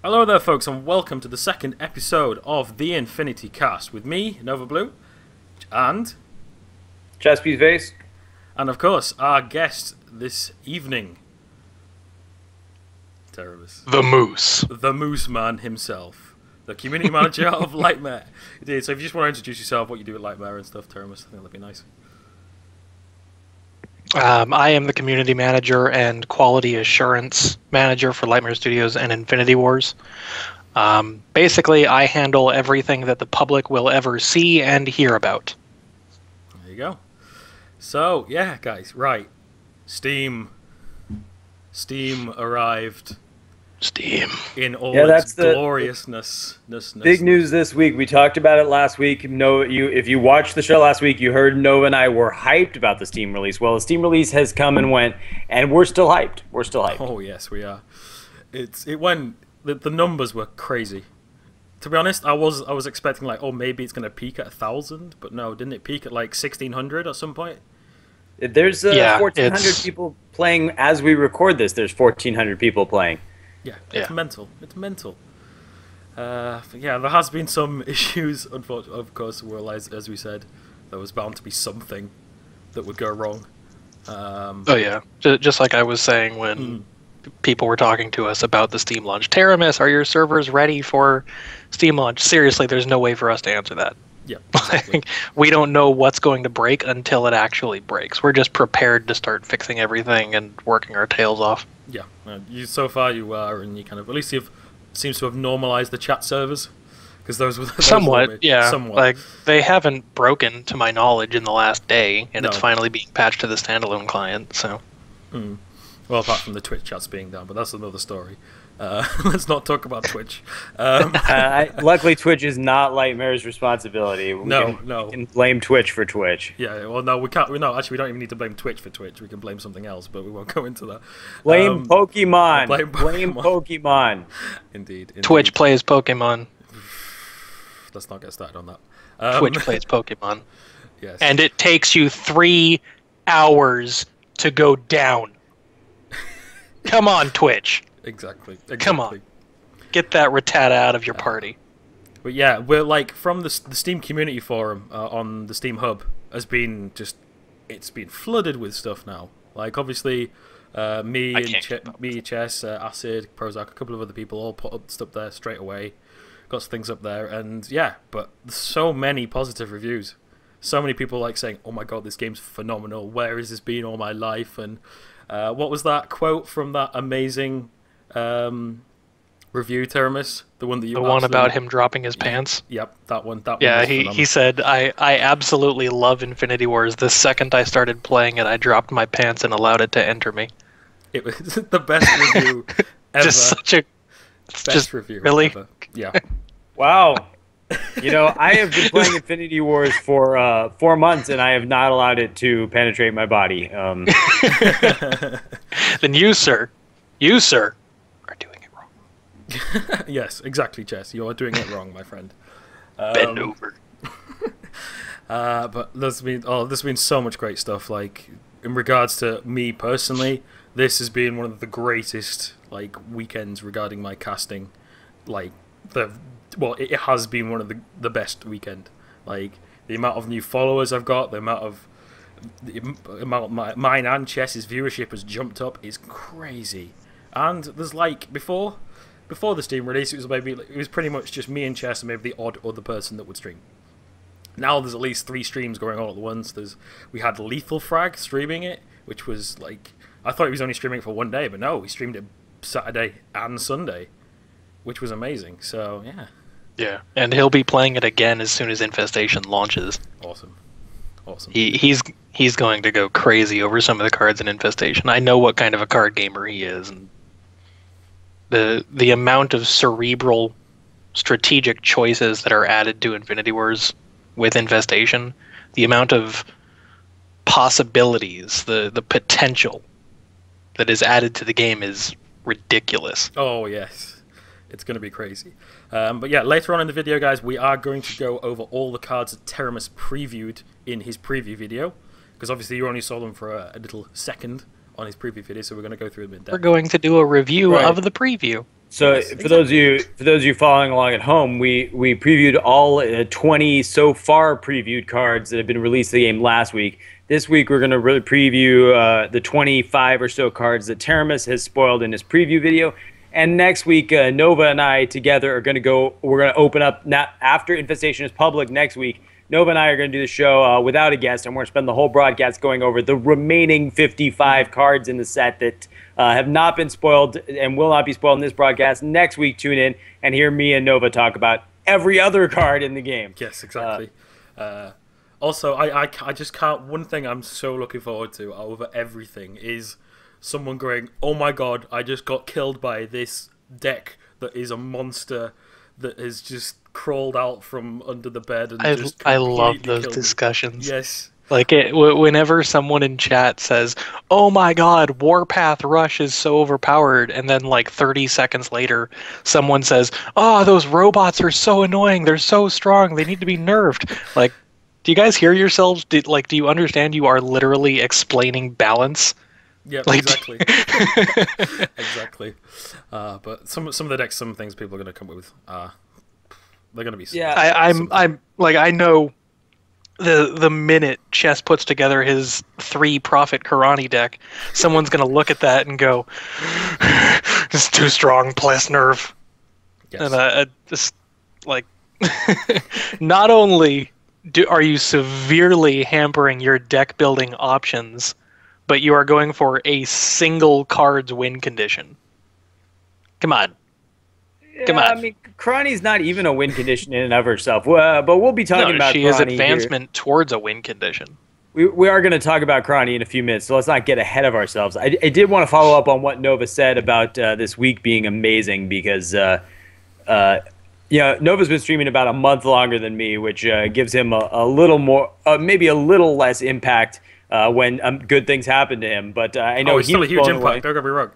Hello there, folks, and welcome to the second episode of the Infinity Cast with me, Nova Blue, and Chespi's Vase. and of course our guest this evening, Teremus, The Moose Man himself, the community manager of Lightmare. Indeed. So if you just want to introduce yourself, what you do at Lightmare and stuff, Teremus, I think that'd be nice. I am the community manager and quality assurance manager for Lightmare Studios and Infinity Wars. Basically, I handle everything that the public will ever see and hear about. There you go. So yeah, guys, right? Steam arrived. Steam. In all that's its the gloriousness. Big news this week. We talked about it last week. If you watched the show last week, you heard Nova and I were hyped about the Steam release. Well, the Steam release has come and went, and we're still hyped. We're still hyped. Oh yes, we are. It went. The numbers were crazy. To be honest, I was expecting like, oh, maybe it's gonna peak at 1,000, but no, didn't it peak at like 1,600 at some point? There's 1,400 people playing as we record this. There's 1,400 people playing. Yeah, it's mental. It's mental. Yeah, there has been some issues. Unfortunately, of course, as we said, there was bound to be something that would go wrong. Oh yeah, just like I was saying when people were talking to us about the Steam launch. Teremus, are your servers ready for Steam launch? Seriously, there's no way for us to answer that. Yeah, exactly. We don't know what's going to break until it actually breaks. We're just prepared to start fixing everything and working our tails off. Yeah, so far you are, and you kind of at least seems to have normalized the chat servers, because those were somewhat. Like they haven't broken to my knowledge in the last day, and it's finally being patched to the standalone client. So, well, apart from the Twitch chats being down, but that's another story. Let's not talk about Twitch. Luckily, Twitch is not Lightmare's responsibility. We can blame Twitch for Twitch. Yeah, well, no, we can't. No, actually, we don't even need to blame Twitch for Twitch. We can blame something else, but we won't go into that. Blame Pokemon. Blame Pokemon. Indeed. Twitch plays Pokemon. Let's not get started on that. Twitch plays Pokemon. Yes. And it takes you 3 hours to go down. Come on, Twitch. Exactly. Come on. Get that Rattata out of your party. But yeah, we're like, from the Steam community forum on the Steam Hub has been just, it's been flooded with stuff now. Like, obviously, me, Chess, Acid, Prozac, a couple of other people all put up stuff there straight away. Got things up there, and yeah, but so many positive reviews. So many people like saying, oh my god, this game's phenomenal. Where has this been all my life? And what was that quote from that amazing review, Teremus? The one that you... The one about him dropping his pants? Yep, that one. Yeah, he said, I absolutely love Infinity Wars. The second I started playing it, I dropped my pants and allowed it to enter me. It was the best review ever. Just such a... Best review really? ever. Yeah. Wow. I have been playing Infinity Wars for 4 months, and I have not allowed it to penetrate my body. Then you, sir, are doing it wrong. Yes, exactly, Chess. You are doing it wrong, my friend. Bend over. But there's been so much great stuff. Like, in regards to me personally, this has been one of the greatest weekends regarding my casting. It has been one of the best weekend. Like, the amount of new followers I've got, the amount of mine and Chess's viewership has jumped up is crazy. And there's before the Steam release, it was pretty much just me and Chess and maybe the odd other person that would stream. Now there's at least 3 streams going on at once. We had Lethal Frag streaming it, which was I thought he was only streaming it for one day, but no, he streamed it Saturday and Sunday, which was amazing. So yeah. Yeah, and he'll be playing it again as soon as Infestation launches. Awesome. He's going to go crazy over some of the cards in Infestation. I know what kind of a card gamer he is, and the amount of cerebral, strategic choices that are added to Infinity Wars with Infestation, the amount of possibilities, the potential that is added to the game is ridiculous. Oh yes, it's going to be crazy. But yeah, later on in the video, guys, we are going to go over all the cards that Teremus previewed in his preview video, because obviously you only saw them for a little second on his preview video, so we're going to go through them in depth. We're going to do a review of the preview. So Yes, for those of you following along at home, we previewed all 20 so far previewed cards that have been released to the game last week. This week we're going to really preview the 25 or so cards that Teremus has spoiled in his preview video. And next week, Nova and I together are going to go. We're going to open up after Infestation is public next week. Nova and I are going to do the show without a guest, and we're going to spend the whole broadcast going over the remaining 55 cards in the set that have not been spoiled and will not be spoiled in this broadcast. Next week, tune in and hear me and Nova talk about every other card in the game. Yes, exactly. Also, I just can't. One thing I'm so looking forward to over everything is someone going, "Oh my god, I just got killed by this deck that is a monster that has just crawled out from under the bed." And I love those discussions. Yes. Like whenever someone in chat says, "Oh my god, Warpath Rush is so overpowered," and then like 30 seconds later, someone says, "Oh, those robots are so annoying. They're so strong. They need to be nerfed." Like, do you guys hear yourselves? Do you understand you are literally explaining balance? Yeah, like, exactly. Exactly. But some of the decks, some things people are going to come up with, they're going to be. Yeah, I'm like, I know the minute Chess puts together his 3 Prophet Karani deck, someone's going to look at that and go, "It's too strong, plus nerf." Yes. And I just like, not only are you severely hampering your deck building options, but you are going for a single card's win condition. Come on. Come on. I mean, Karani's not even a win condition in and of herself. But we'll be talking about she Karani is advancement here. towards a win condition. We are going to talk about Karani in a few minutes, so let's not get ahead of ourselves. I did want to follow up on what Nova said about this week being amazing because, Nova's been streaming about a month longer than me, which gives him a little more, maybe a little less impact when good things happen to him. But I know he's still a huge impact. Don't get me wrong.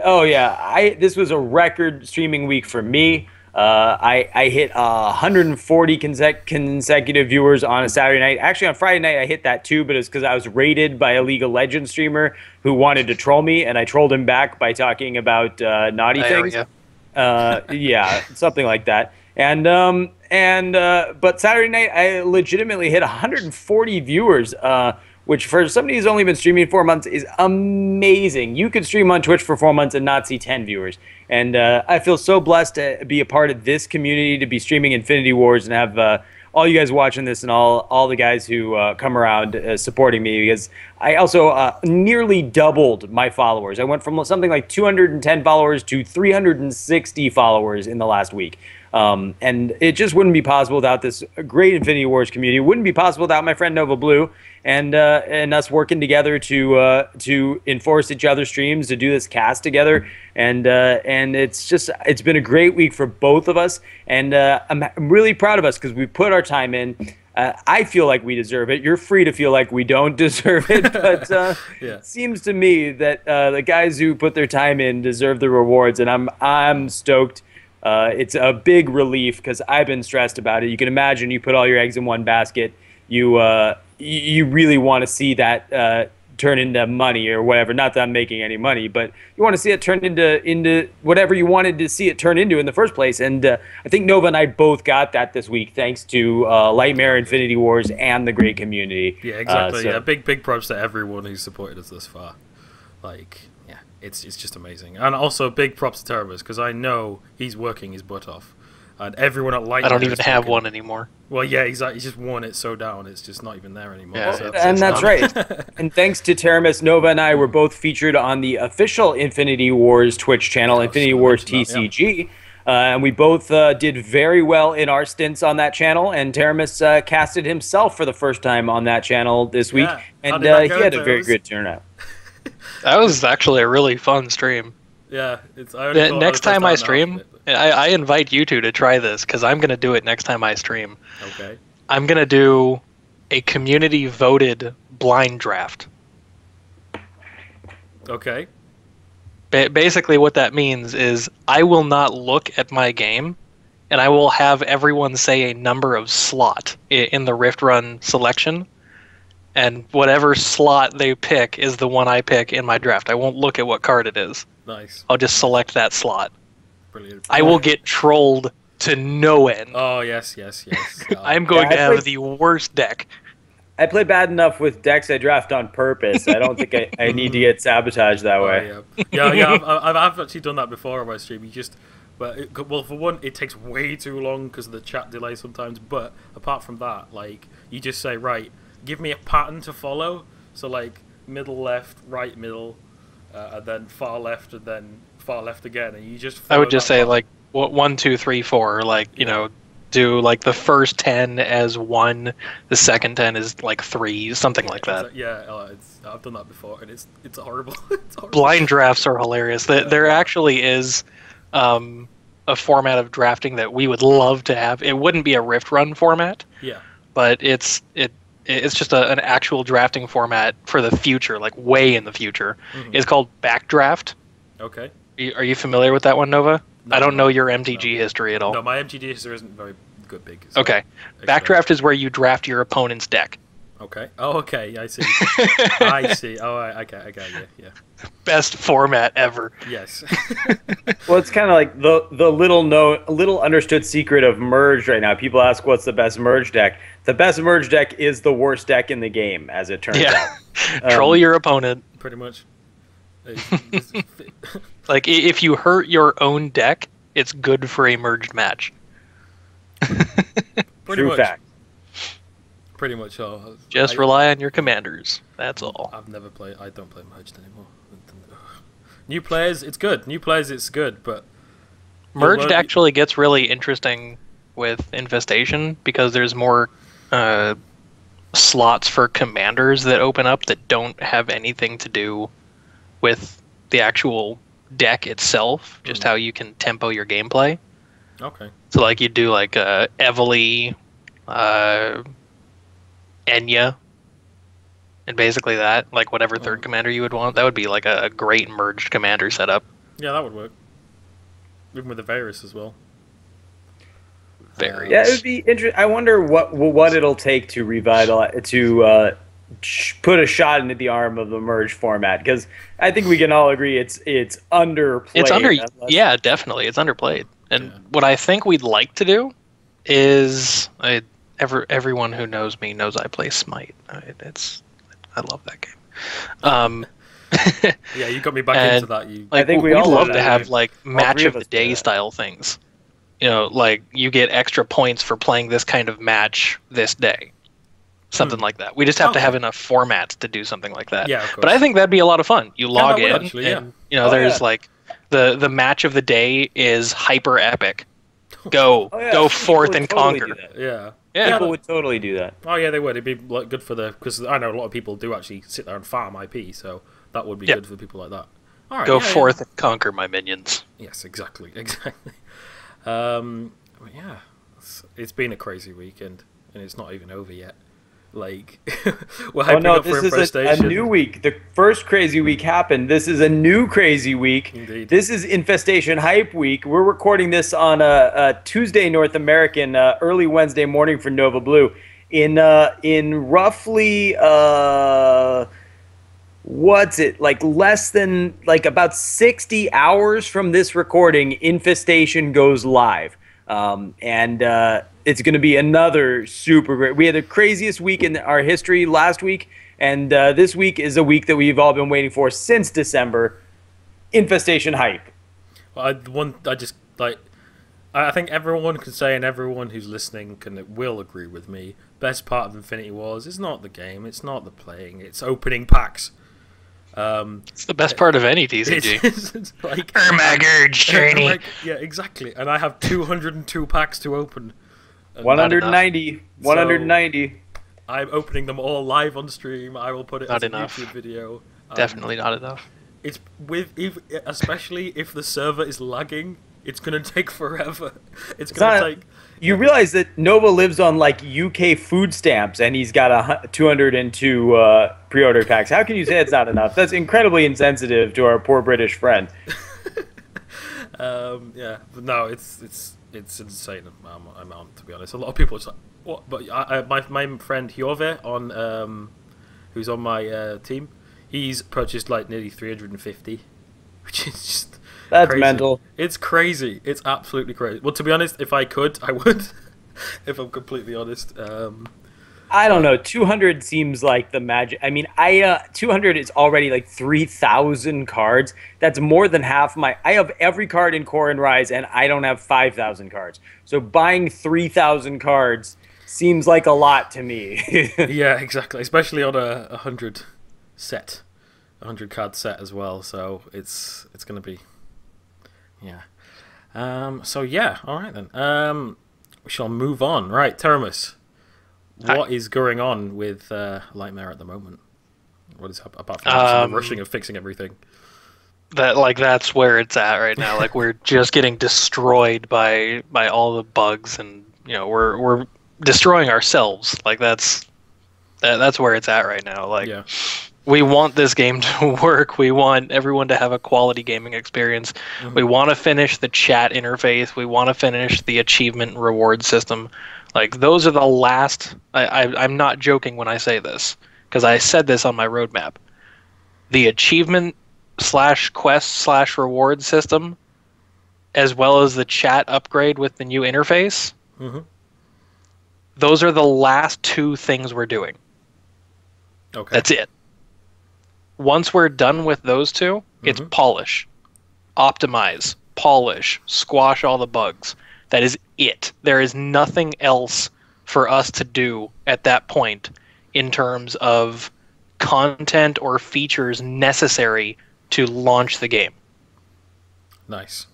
Oh yeah, this was a record streaming week for me. I hit 140 consecutive viewers on a Saturday night. Actually, on Friday night I hit that too, but it's because I was raided by a League of Legends streamer who wanted to troll me, and I trolled him back by talking about naughty things. Yeah, something like that. But Saturday night I legitimately hit 140 viewers. Which for somebody who's only been streaming 4 months is amazing. You could stream on Twitch for 4 months and not see 10 viewers. And I feel so blessed to be a part of this community, to be streaming Infinity Wars and have all you guys watching this and all the guys who come around supporting me, because I also nearly doubled my followers. I went from something like 210 followers to 360 followers in the last week. And it just wouldn't be possible without this great Infinity Wars community. It wouldn't be possible without my friend Nova Blue and us working together to enforce each other's streams, to do this cast together. And it's been a great week for both of us. And I'm really proud of us because we put our time in. I feel like we deserve it. You're free to feel like we don't deserve it, but it seems to me that the guys who put their time in deserve the rewards, and I'm stoked. It's a big relief because I've been stressed about it. You can imagine you put all your eggs in one basket. You really want to see that turn into money or whatever. Not that I'm making any money, but you want to see it turn into whatever you wanted to see it turn into in the first place. And I think Nova and I both got that this week thanks to Lightmare, Infinity Wars, and the great community. Yeah, exactly. Yeah, big props to everyone who's supported us thus far. It's just amazing. And also big props to Teremus, because I know he's working his butt off. And everyone at Lightmare, I don't even have one anymore. Well, yeah, exactly. He's just worn it so down, it's just not even there anymore. Yeah, so and that's right. And thanks to Teremus, Nova and I were both featured on the official Infinity Wars Twitch channel, Infinity Wars TCG. And we both did very well in our stints on that channel. And Teremus casted himself for the first time on that channel this week. Yeah. And he had a very good turnout. That was actually a really fun stream. Yeah, next time I stream, I invite you two to try this because I'm going to do it next time I stream. Okay. I'm going to do a community voted blind draft. Okay. Basically what that means is I will not look at my game and I will have everyone say a number of slot in the Rift Run selection. And whatever slot they pick is the one I pick in my draft. I won't look at what card it is. Nice. I'll just select that slot. Brilliant. I will get trolled to no end. Oh, yes. I'm going to have the worst deck. I play bad enough with decks I draft on purpose. I don't think I need to get sabotaged that way. Yeah. I've actually done that before on my stream. Well, for one, it takes way too long because of the chat delay sometimes. But apart from that, like, you just say, right, give me a pattern to follow. So, like, middle, left, right, middle, and then far left, and then far left again. And you just follow I would just say, pattern. like, 1, 2, 3, 4. Like, you know, do, like, the first 10 as 1, the second 10 is, like, 3, something like that. I've done that before, and it's horrible. It's horrible. Blind drafts are hilarious. There actually is a format of drafting that we would love to have. It wouldn't be a Rift Run format. Yeah. But it's just an actual drafting format for the future, like way in the future. Mm-hmm. It's called Backdraft. Okay. Are you familiar with that one, Nova? No, I don't know your MTG history at all. No, my MTG history isn't very big. So okay. Backdraft is where you draft your opponent's deck. Okay. Oh, okay. I see. I see. Oh, I got you. Yeah. Best format ever. Yes. Well, it's kind of like the little understood secret of Merged right now. People ask what's the best Merged deck. The best Merged deck is the worst deck in the game, as it turns out. Troll your opponent. Pretty much. Like, if you hurt your own deck, it's good for a Merged match. True fact. Pretty much all. Just rely on your commanders. That's all. I don't play Merged anymore. New players, it's good. But Merged actually gets really interesting with Infestation because there's more slots for commanders that open up that don't have anything to do with the actual deck itself, just how you can tempo your gameplay. Okay. So, like, you do, like, Evely, Enya, and basically that, like, whatever third commander you would want. That would be, like, a great Merged commander setup. Yeah, that would work. Even with the Varus as well. Varus. Yeah, it would be interesting. I wonder what it'll take to revitalize, put a shot into the arm of the Merged format, because I think we can all agree it's underplayed. Yeah, definitely, it's underplayed. And what I think we'd like to do is, everyone who knows me knows I play Smite. I love that game. Yeah, you got me back into that. I think we'd love to have like match of the day style things. You know, like you get extra points for playing this kind of match this day. Something like that. We just have to have enough formats to do something like that. Yeah, of course. But I think that'd be a lot of fun. You log in, actually, and you know, there's like the match of the day is hyper epic. Go forth and conquer. Yeah. People would totally do that. Oh yeah, they would. It'd be like, good for because I know a lot of people do actually sit there and farm IP, so that would be good for people like that. All right, go forth and conquer, my minions. Yes, exactly. Yeah, it's been a crazy weekend, and it's not even over yet. Like, we're hyping up for Infestation. This is a new week. The first crazy week happened. This is a new crazy week. Indeed. This is Infestation Hype Week. We're recording this on a Tuesday North American, early Wednesday morning for Nova Blue. In roughly, what's it, like less than, like about 60 hours from this recording, Infestation goes live. It's going to be another super great. We had the craziest week in our history last week, and this week is a week that we've all been waiting for since December. Infestation Hype. Well, I think everyone can say, and everyone who's listening will agree with me. Best part of Infinity Wars is not the game, it's not the playing, it's opening packs. It's the best part of any TCG. It's like Ermagurge training. Yeah, exactly. And I have 202 packs to open. 190. 190. So I'm opening them all live on stream. I will put it as a YouTube video. Definitely not enough. It's especially if the server is lagging, it's gonna take forever. It's gonna take. You realize that Nova lives on like UK food stamps, and he's got 202 pre-order packs. How can you say it's not enough? That's incredibly insensitive to our poor British friend. Yeah, but no, it's insane amount, to be honest. A lot of people are just like, what? But my friend Hjove who's on my team, he's purchased like nearly 350, which is just That's crazy. mental. It's crazy. It's absolutely crazy. Well, to be honest, if I could, I would. If I'm completely honest. I don't know. 200 seems like the magic. I mean, 200 is already like 3,000 cards. That's more than half my. I have every card in Core and Rise, and I don't have 5,000 cards. So buying 3,000 cards seems like a lot to me. Yeah, exactly. Especially on a 100 set, 100 card set as well. So it's gonna be, yeah. So yeah, all right then. We shall move on. Right, Teremus. What is going on with Lightmare at the moment? What is apart from the rushing of fixing everything? That's where it's at right now. Like we're just getting destroyed by all the bugs, and we're destroying ourselves. Like that's where it's at right now. Like we want this game to work. We want everyone to have a quality gaming experience. Mm-hmm. We want to finish the chat interface. We want to finish the achievement reward system. Like, those are the last... I'm not joking when I say this, because I said this on my roadmap. The achievement /quest/reward system, as well as the chat upgrade with the new interface, those are the last two things we're doing. Okay. That's it. Once we're done with those two, it's polish, optimize, polish, squash all the bugs. That is it. There is nothing else for us to do at that point in terms of content or features necessary to launch the game. Nice.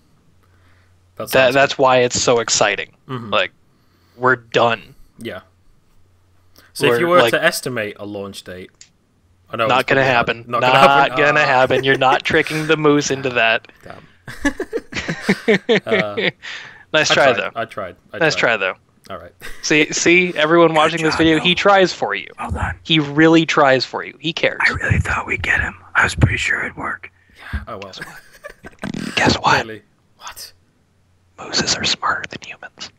That's why it's so exciting. Like, we're done. Yeah. So if you were to estimate a launch date... I know not gonna happen. Not gonna happen. You're not tricking the moose into that. Damn. Nice try, though. I tried. Nice try, though. All right. See, everyone watching this video, he tries for you. Hold on. He really tries for you. He cares. I really thought we'd get him. I was pretty sure it'd work. Yeah. Oh, well. Guess what? Really? What? Mooses are smarter than humans.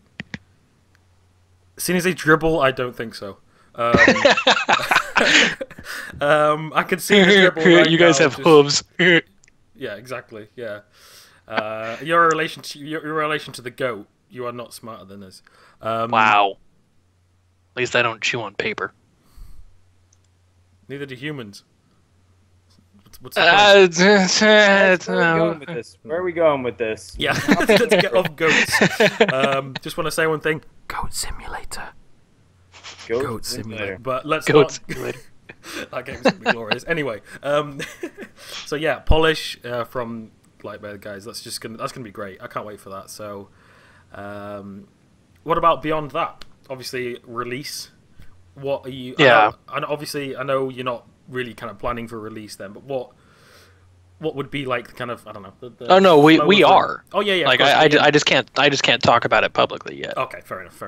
Seeing as they dribble, I don't think so. I can see the dribble right you guys now, have hooves. Yeah, exactly. Yeah. Your relation to the goat, you are not smarter than us. Wow. At least I don't chew on paper. Neither do humans. What's the point? Where are we going with this? Yeah, let's get off goats. Just want to say one thing. Goat Simulator. Goat Simulator. But let's not... Simulator. That game's going to be glorious. Anyway, so yeah, polish from Lightmare, guys. That's going to be great. I can't wait for that. So, what about beyond that? Obviously, release. What are you... Yeah. I know you're not really kind of planning for release then, but what would be like kind of, I don't know. Oh no, we are. Oh yeah. Like I just can't talk about it publicly yet. Okay, fair enough.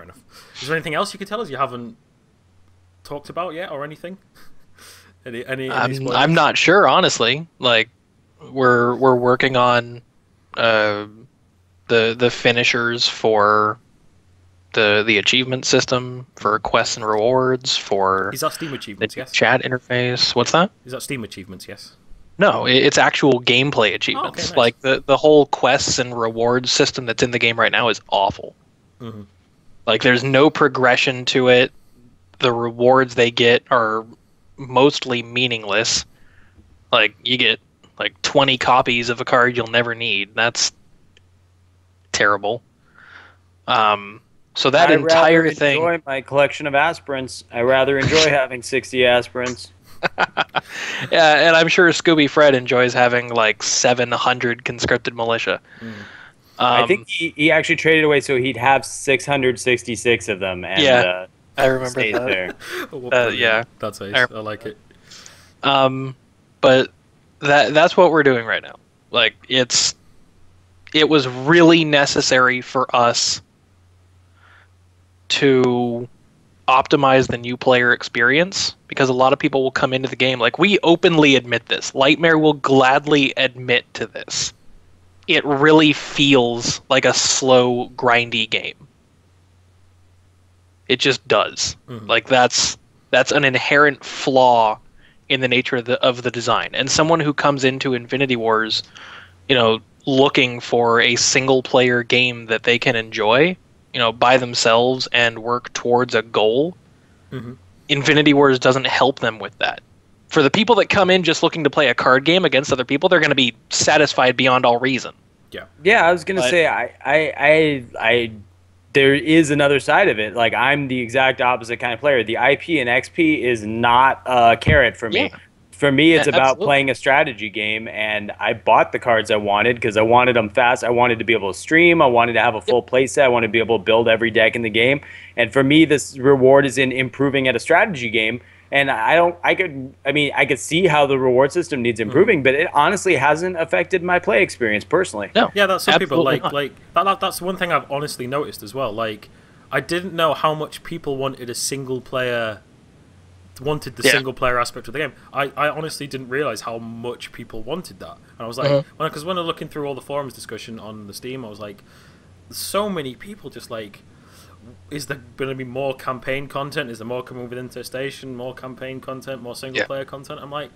Is there anything else you could tell us you haven't talked about yet, or anything? Any I'm not sure, honestly. Like we're working on the finishers for the achievement system, for quests and rewards, for is that Steam achievements? Yes. Chat interface. What's that? Is that Steam achievements? Yes. No, it's actual gameplay achievements. Oh, okay, nice. Like the whole quests and rewards system that's in the game right now is awful. Like there's no progression to it. The rewards they get are mostly meaningless. Like you get like 20 copies of a card you'll never need. That's terrible. So that entire thing. I enjoy my collection of aspirants. I rather enjoy having 60 aspirants. Yeah, and I'm sure Scooby Fred enjoys having like 700 conscripted militia. I think he actually traded away so he'd have 666 of them. And, yeah, I remember that. There. Yeah, that's ace. I like it. But that's what we're doing right now. Like it was really necessary for us to optimize the new player experience, because a lot of people will come into the game, like, we openly admit this. Lightmare will gladly admit to this. It really feels like a slow, grindy game. It just does. Like that's an inherent flaw in the nature of the design. And someone who comes into Infinity Wars, looking for a single player game that they can enjoy, by themselves and work towards a goal, Infinity Wars doesn't help them with that. For the people that come in just looking to play a card game against other people, they're going to be satisfied beyond all reason. Yeah, I was going to say, I there is another side of it. Like, I'm the exact opposite kind of player. The IP and XP is not a carrot for me. Yeah. For me, it's about Absolutely. playing a strategy game, and I bought the cards I wanted because I wanted them fast. I wanted to be able to stream. I wanted to have a full play set. I wanted to be able to build every deck in the game. And for me, this reward is in improving at a strategy game. And I could see how the reward system needs improving, but it honestly hasn't affected my play experience personally. No. Yeah, that's some people Absolutely not. that's one thing I've honestly noticed as well. Like, I didn't know how much people wanted the single player aspect of the game. I honestly didn't realize how much people wanted that. And I was like, because when I'm looking through all the forums discussion on the Steam, I was like, so many people just like, is there going to be more campaign content? Is there more coming with Infestation? More campaign content? More single player content? I'm like,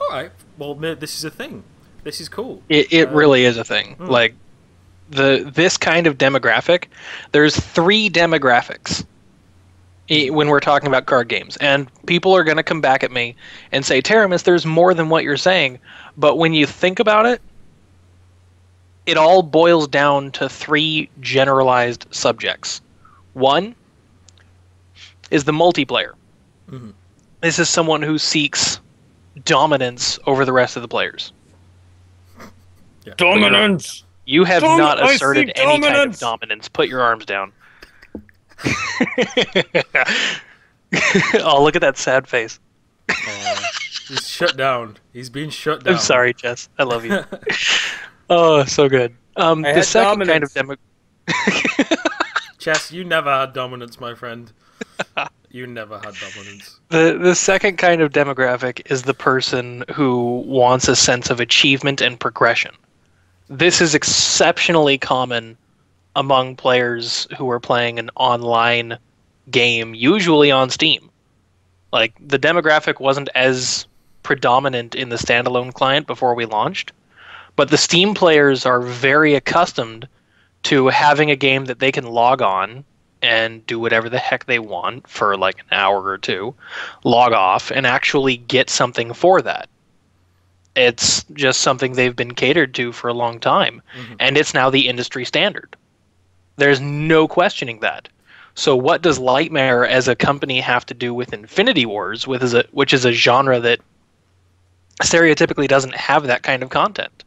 all right, well, this is a thing. This is cool. It really is a thing. Like, this kind of demographic, there's 3 demographics when we're talking about card games. And people are going to come back at me and say, Teremus, there's more than what you're saying. But when you think about it, it all boils down to 3 generalized subjects. 1 is the multiplayer. This is someone who seeks dominance over the rest of the players. Yeah. Dominance! You have not asserted any kind of dominance. Put your arms down. Oh, look at that sad face. He's shut down. He's being shut down. I'm sorry, Jess. I love you. Oh, so good. The second kind of Chess, you never had dominance, my friend. You never had dominance. The second kind of demographic is the person who wants a sense of achievement and progression. This is exceptionally common among players who are playing an online game, usually on Steam. Like, the demographic wasn't as predominant in the standalone client before we launched, but the Steam players are very accustomed to having a game that they can log on and do whatever the heck they want for like an hour or 2, log off, and actually get something for that. It's just something they've been catered to for a long time, and it's now the industry standard. There's no questioning that. So what does Lightmare as a company have to do with Infinity Wars, which is a genre that stereotypically doesn't have that kind of content?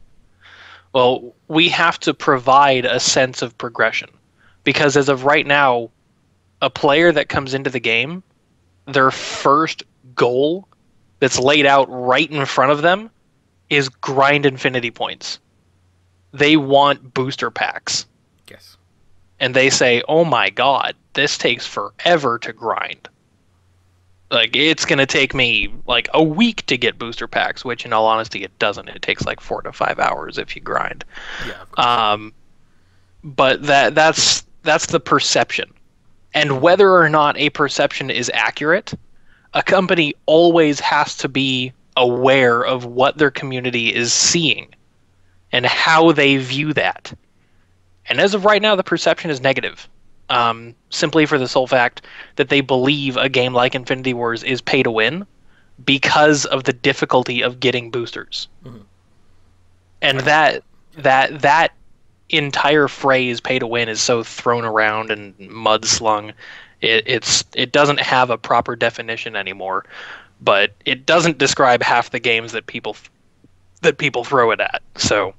Well, we have to provide a sense of progression. Because as of right now, a player that comes into the game, their first goal that's laid out right in front of them is grind infinity points. They want booster packs. Yes. And they say, oh my god, this takes forever to grind. Like, it's going to take me like a week to get booster packs, which in all honesty it doesn't. It takes like 4 to 5 hours if you grind. Yeah, of course. But that's the perception. And whether or not a perception is accurate, a company always has to be aware of what their community is seeing and how they view that. And as of right now, the perception is negative. Simply for the sole fact that they believe a game like Infinity Wars is pay to win because of the difficulty of getting boosters. And that entire phrase "pay to win" is so thrown around and mudslung. It doesn't have a proper definition anymore, but it doesn't describe half the games that people throw it at. So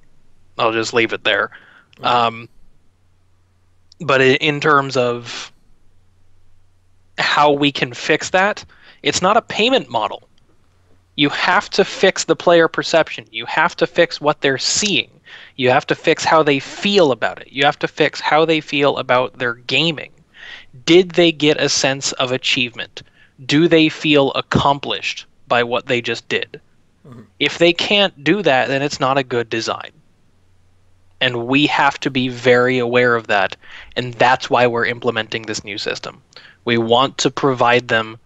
I'll just leave it there. But in terms of how we can fix that, it's not a payment model. You have to fix the player perception. You have to fix what they're seeing. You have to fix how they feel about it. You have to fix how they feel about their gaming. Did they get a sense of achievement? Do they feel accomplished by what they just did? If they can't do that, then it's not a good design. And we have to be very aware of that, and that's why we're implementing this new system. We want to provide them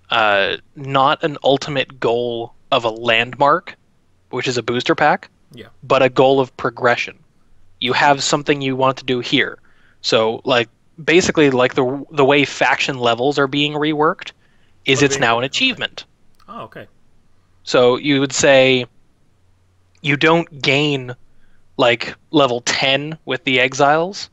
not an ultimate goal of a landmark, which is a booster pack, but a goal of progression. you have something you want to do here. So, like, basically, like the way faction levels are being reworked is it's now an achievement. Okay. Oh, okay. So you would say you don't gain, like, level 10 with the Exiles.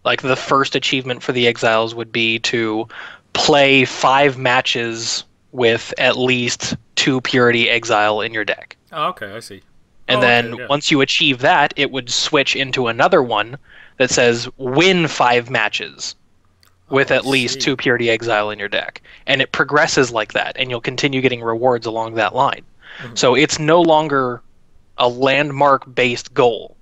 Like, the first achievement for the Exiles would be to play 5 matches with at least 2 Purity Exile in your deck. Oh, okay, I see. And then once you achieve that, it would switch into another one that says win 5 matches with at least 2 Purity Exile in your deck. And it progresses like that, and you'll continue getting rewards along that line. Mm-hmm. So it's no longer a landmark-based goal.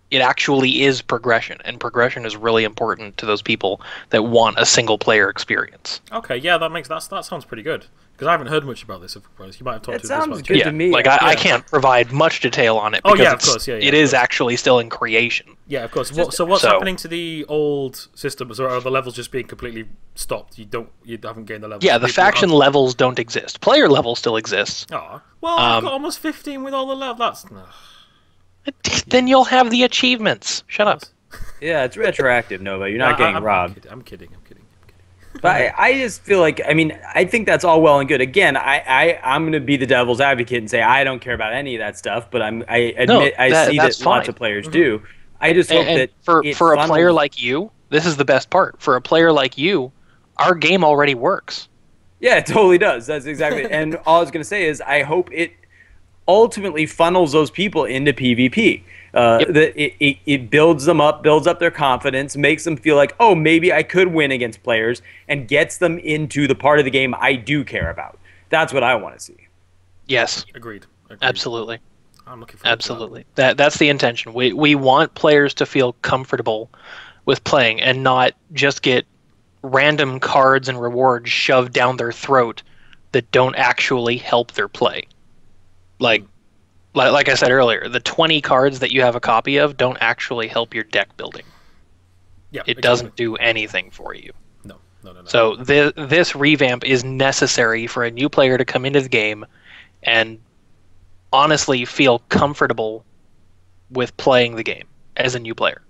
It actually is progression, and progression is really important to those people that want a single-player experience. Okay, yeah, that sounds pretty good. Because I haven't heard much about this, of course. You might have talked to this about good to me. Like, I can't provide much detail on it because of course. It is actually still in creation. Yeah, of course. So what's happening to the old systems? Or are the levels just being completely stopped? You haven't gained the levels? Yeah, the faction levels don't exist. Player level still exists. Oh, well, I've got almost 15 with all the levels. Then you'll have the achievements. Shut up. Yeah, it's retroactive, Nova. You're not getting robbed. I'm kidding. But I just feel like, I mean, I think that's all well and good. Again, I'm going to be the devil's advocate and say I don't care about any of that stuff, but I admit I see that lots of players do. I just hope that for a player like you, this is the best part. For a player like you, our game already works. Yeah, it totally does. That's exactly. And all I was going to say is I hope it ultimately funnels those people into PvP. That it builds them up, builds up their confidence, makes them feel like, oh, maybe I could win against players, and gets them into the part of the game I do care about. That's what I want to see. Yes. Agreed. Absolutely. I'm looking forward to that. That's the intention. We want players to feel comfortable with playing and not just get random cards and rewards shoved down their throat that don't actually help their play. Like I said earlier, the 20 cards that you have a copy of don't actually help your deck building. Yeah, it doesn't do anything for you. No. So this revamp is necessary for a new player to come into the game and honestly feel comfortable with playing the game as a new player.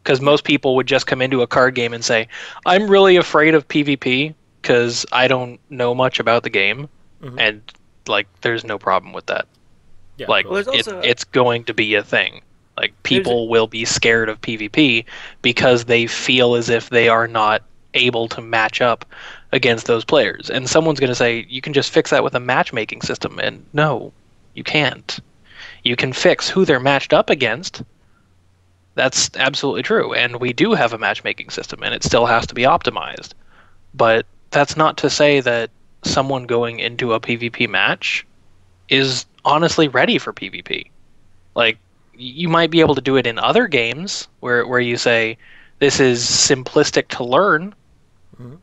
Because most people would just come into a card game and say, I'm really afraid of PvP because I don't know much about the game. Mm-hmm. And, like, there's no problem with that. Yeah, like, it's going to be a thing. Like, people will be scared of PvP because they feel as if they are not able to match up against those players. And someone's going to say, you can just fix that with a matchmaking system. And no, you can't. You can fix who they're matched up against. That's absolutely true. And we do have a matchmaking system, and it still has to be optimized. But that's not to say that someone going into a PvP match is honestly ready for PvP. Like, you might be able to do it in other games where you say, this is simplistic to learn, mm-hmm.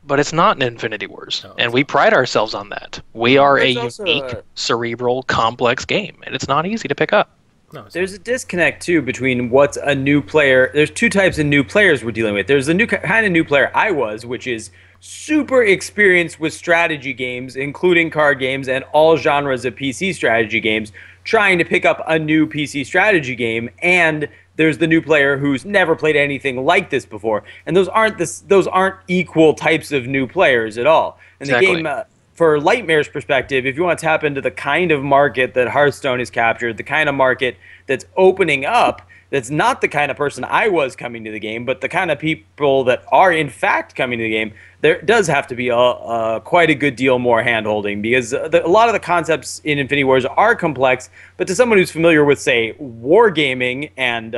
but it's not in Infinity Wars. No, and we pride ourselves on that. We are a unique, cerebral, complex game, and it's not easy to pick up. No, there's a disconnect, too, between what's a new player. There's two types of new players we're dealing with. There's the new kind of new player I was, which is super experienced with strategy games, including card games and all genres of PC strategy games, trying to pick up a new PC strategy game. And there's the new player who's never played anything like this before. And those aren't equal types of new players at all. And exactly. The game, for Lightmare's perspective, if you want to tap into the kind of market that Hearthstone has captured, the kind of market that's opening up, that's not the kind of person I was coming to the game, but the kind of people that are in fact coming to the game, there does have to be quite a good deal more hand-holding, because a lot of the concepts in Infinity Wars are complex, but to someone who's familiar with, say, wargaming and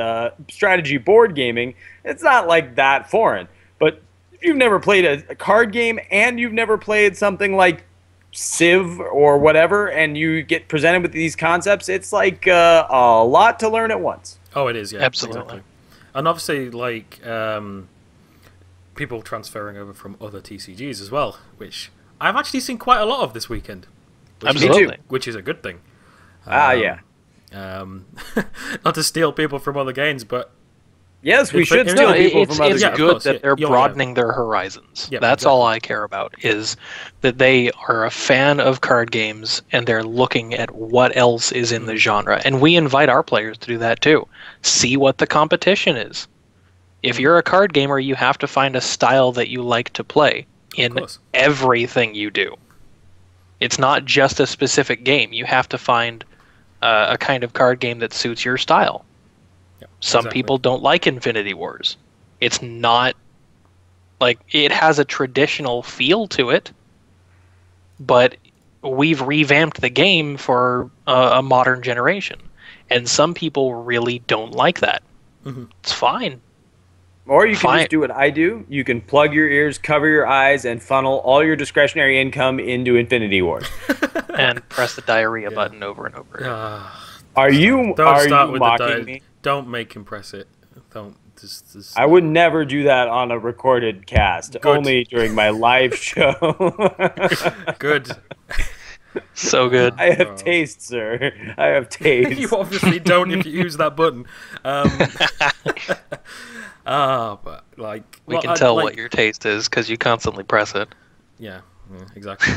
strategy board gaming, it's not like that foreign. But if you've never played a card game and you've never played something like Civ or whatever, and you get presented with these concepts, it's like a lot to learn at once. Oh, it is, yeah. Absolutely. Exactly. And obviously, like, people transferring over from other TCGs as well, which I've actually seen quite a lot of this weekend. Absolutely. Which is a good thing. Yeah. Not to steal people from other games, but Yes, we should steal people from other games. It's good that they're broadening their horizons. Yeah, That's all I care about, is that they are a fan of card games and they're looking at what else is in the genre. And we invite our players to do that too. See what the competition is. If you're a card gamer, you have to find a style that you like to play in everything you do. It's not just a specific game. You have to find a kind of card game that suits your style. Yep, Some people don't like Infinity Wars. It's not like, it has a traditional feel to it, but we've revamped the game for a modern generation, and some people really don't like that. It's fine. Or you can just do what I do. You can plug your ears, cover your eyes, and funnel all your discretionary income into Infinity Wars. And press the diarrhea button over and over again. Are you mocking me? Don't make him press it. Don't. Just... I would never do that on a recorded cast. Good. Only during my live show. Good. So good. I have taste, sir. I have taste. You obviously don't if you use that button. But like we can tell what your taste is because you constantly press it. Yeah, exactly.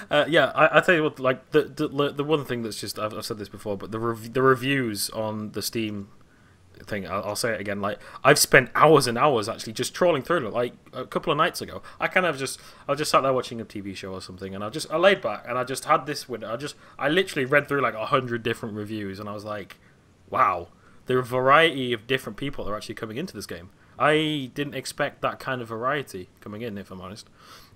Yeah, I tell you what, like the one thing that's just, I've said this before, but the reviews on the Steam thing, I'll say it again. Like, I've spent hours and hours actually just trawling through it. Like a couple of nights ago, I just sat there watching a TV show or something, and I laid back and I just had this window. I literally read through like 100 different reviews, and I was like, wow, there are a variety of different people that are actually coming into this game. I didn't expect that kind of variety coming in, if I'm honest.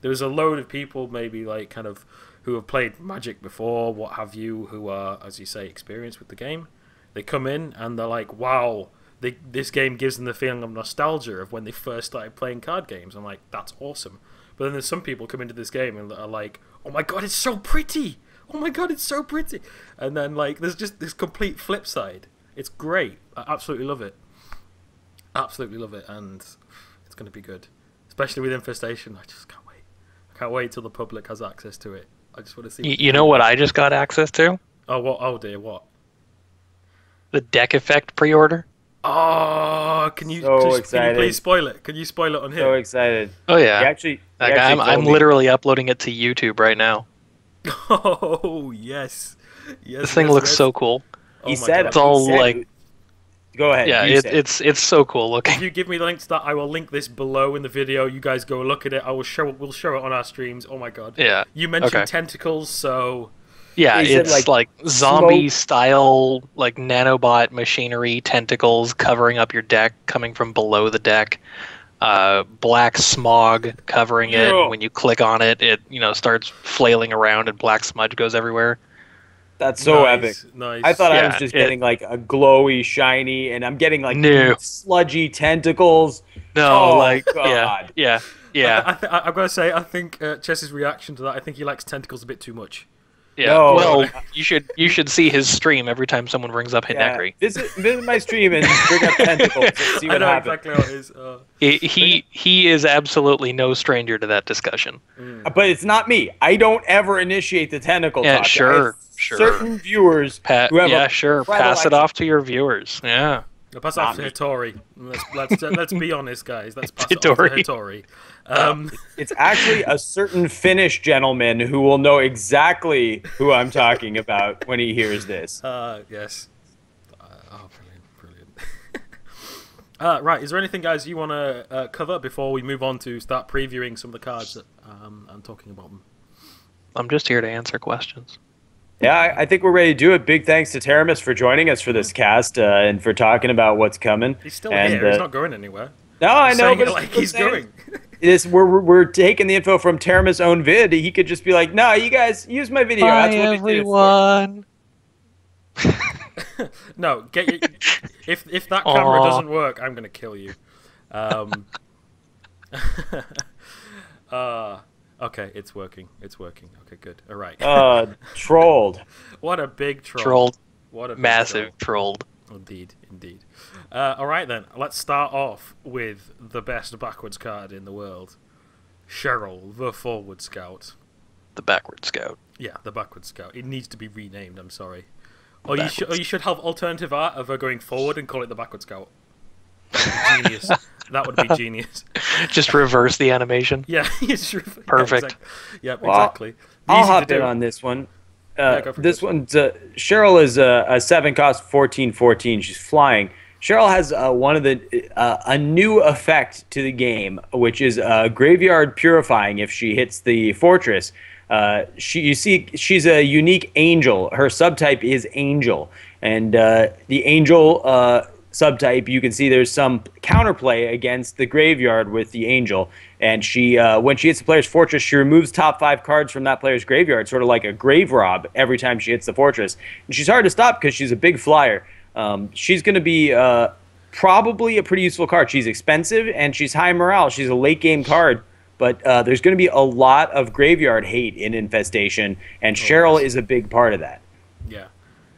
There was a load of people, maybe like kind of who have played Magic before, what have you, who are, as you say, experienced with the game. They come in and they're like, wow, this game gives them the feeling of nostalgia of when they first started playing card games. I'm like, that's awesome. But then there's some people come into this game and are like, oh my god, it's so pretty! Oh my god, it's so pretty! And then like, there's just this complete flip side. It's great. I absolutely love it. Absolutely love it, and it's going to be good. Especially with Infestation. I just can't wait. I can't wait till the public has access to it. I just want to see. You know what I just got access to? Oh, what? Oh dear, what? The deck effect pre-order. Oh, can you please spoil it? Can you spoil it on here? So excited. Oh yeah. I'm literally uploading it to YouTube right now. Oh yes. This thing looks so cool. He said it's all like. Go ahead. Yeah, it's so cool looking. If you give me the link to that, I will link this below in the video. You guys go look at it. We'll show it on our streams. Oh my god. Yeah. You mentioned tentacles, so. Yeah, it's like zombie style, like nanobot machinery, tentacles covering up your deck, coming from below the deck. Black smog covering it. When you click on it, it starts flailing around and black smudge goes everywhere. That's so epic. Nice. I thought I was just getting like a glowy, shiny, and I'm getting like sludgy tentacles. No, God. Yeah. I've got to say, I think Chess's reaction to that, I think he likes tentacles a bit too much. Yeah. No. Well, you should see his stream every time someone brings up Hinekri. Visit my stream and bring up tentacles and see what happens. Exactly what it is. He is absolutely no stranger to that discussion. But it's not me. I don't ever initiate the tentacle talk. Sure. Certain viewers who have pass it off to your viewers. Yeah. Pass off to Hittori. Let's be honest, guys. Let's pass it off to Hittori. It's actually a certain Finnish gentleman who will know exactly who I'm talking about when he hears this. Yes. Brilliant. Right, is there anything, guys, you want to cover before we move on to start previewing some of the cards and talking about them? I'm just here to answer questions. Yeah, I think we're ready to do it. Big thanks to Teremus for joining us for this cast and for talking about what's coming. He's still here. He's not going anywhere. No, I know, but like he's going. We're taking the info from Teremus' own vid. He could just be like, "No, you guys use my video." Bye, that's what everyone. No, if that camera doesn't work, I'm gonna kill you. Okay, it's working. Okay, good. All right. Trolled. What a big troll. Trolled. What a massive trolled. Indeed. All right then, let's start off with the best backwards card in the world, Cheryl, the Forward Scout. The Backward Scout. Yeah, the Backward Scout. It needs to be renamed. I'm sorry. Or you should have alternative art of her going forward and call it the backward scout. Genius. That would be genius. Just reverse the animation. Yeah, perfect. Yeah, exactly. I'll hop in on this one. This one's Cheryl is a 7 cost 14/14. She's flying. Cheryl has a new effect to the game, which is graveyard purifying. If she hits the fortress, she's a unique angel. Her subtype is angel, and the angel subtype, you can see there's some counterplay against the graveyard with the angel. And she, when she hits the player's fortress, she removes top 5 cards from that player's graveyard, sort of like a grave rob every time she hits the fortress. And she's hard to stop because she's a big flyer. She's going to be probably a pretty useful card. She's expensive and she's high morale. She's a late game card, but there's going to be a lot of graveyard hate in Infestation, and Cheryl is a big part of that. Yeah,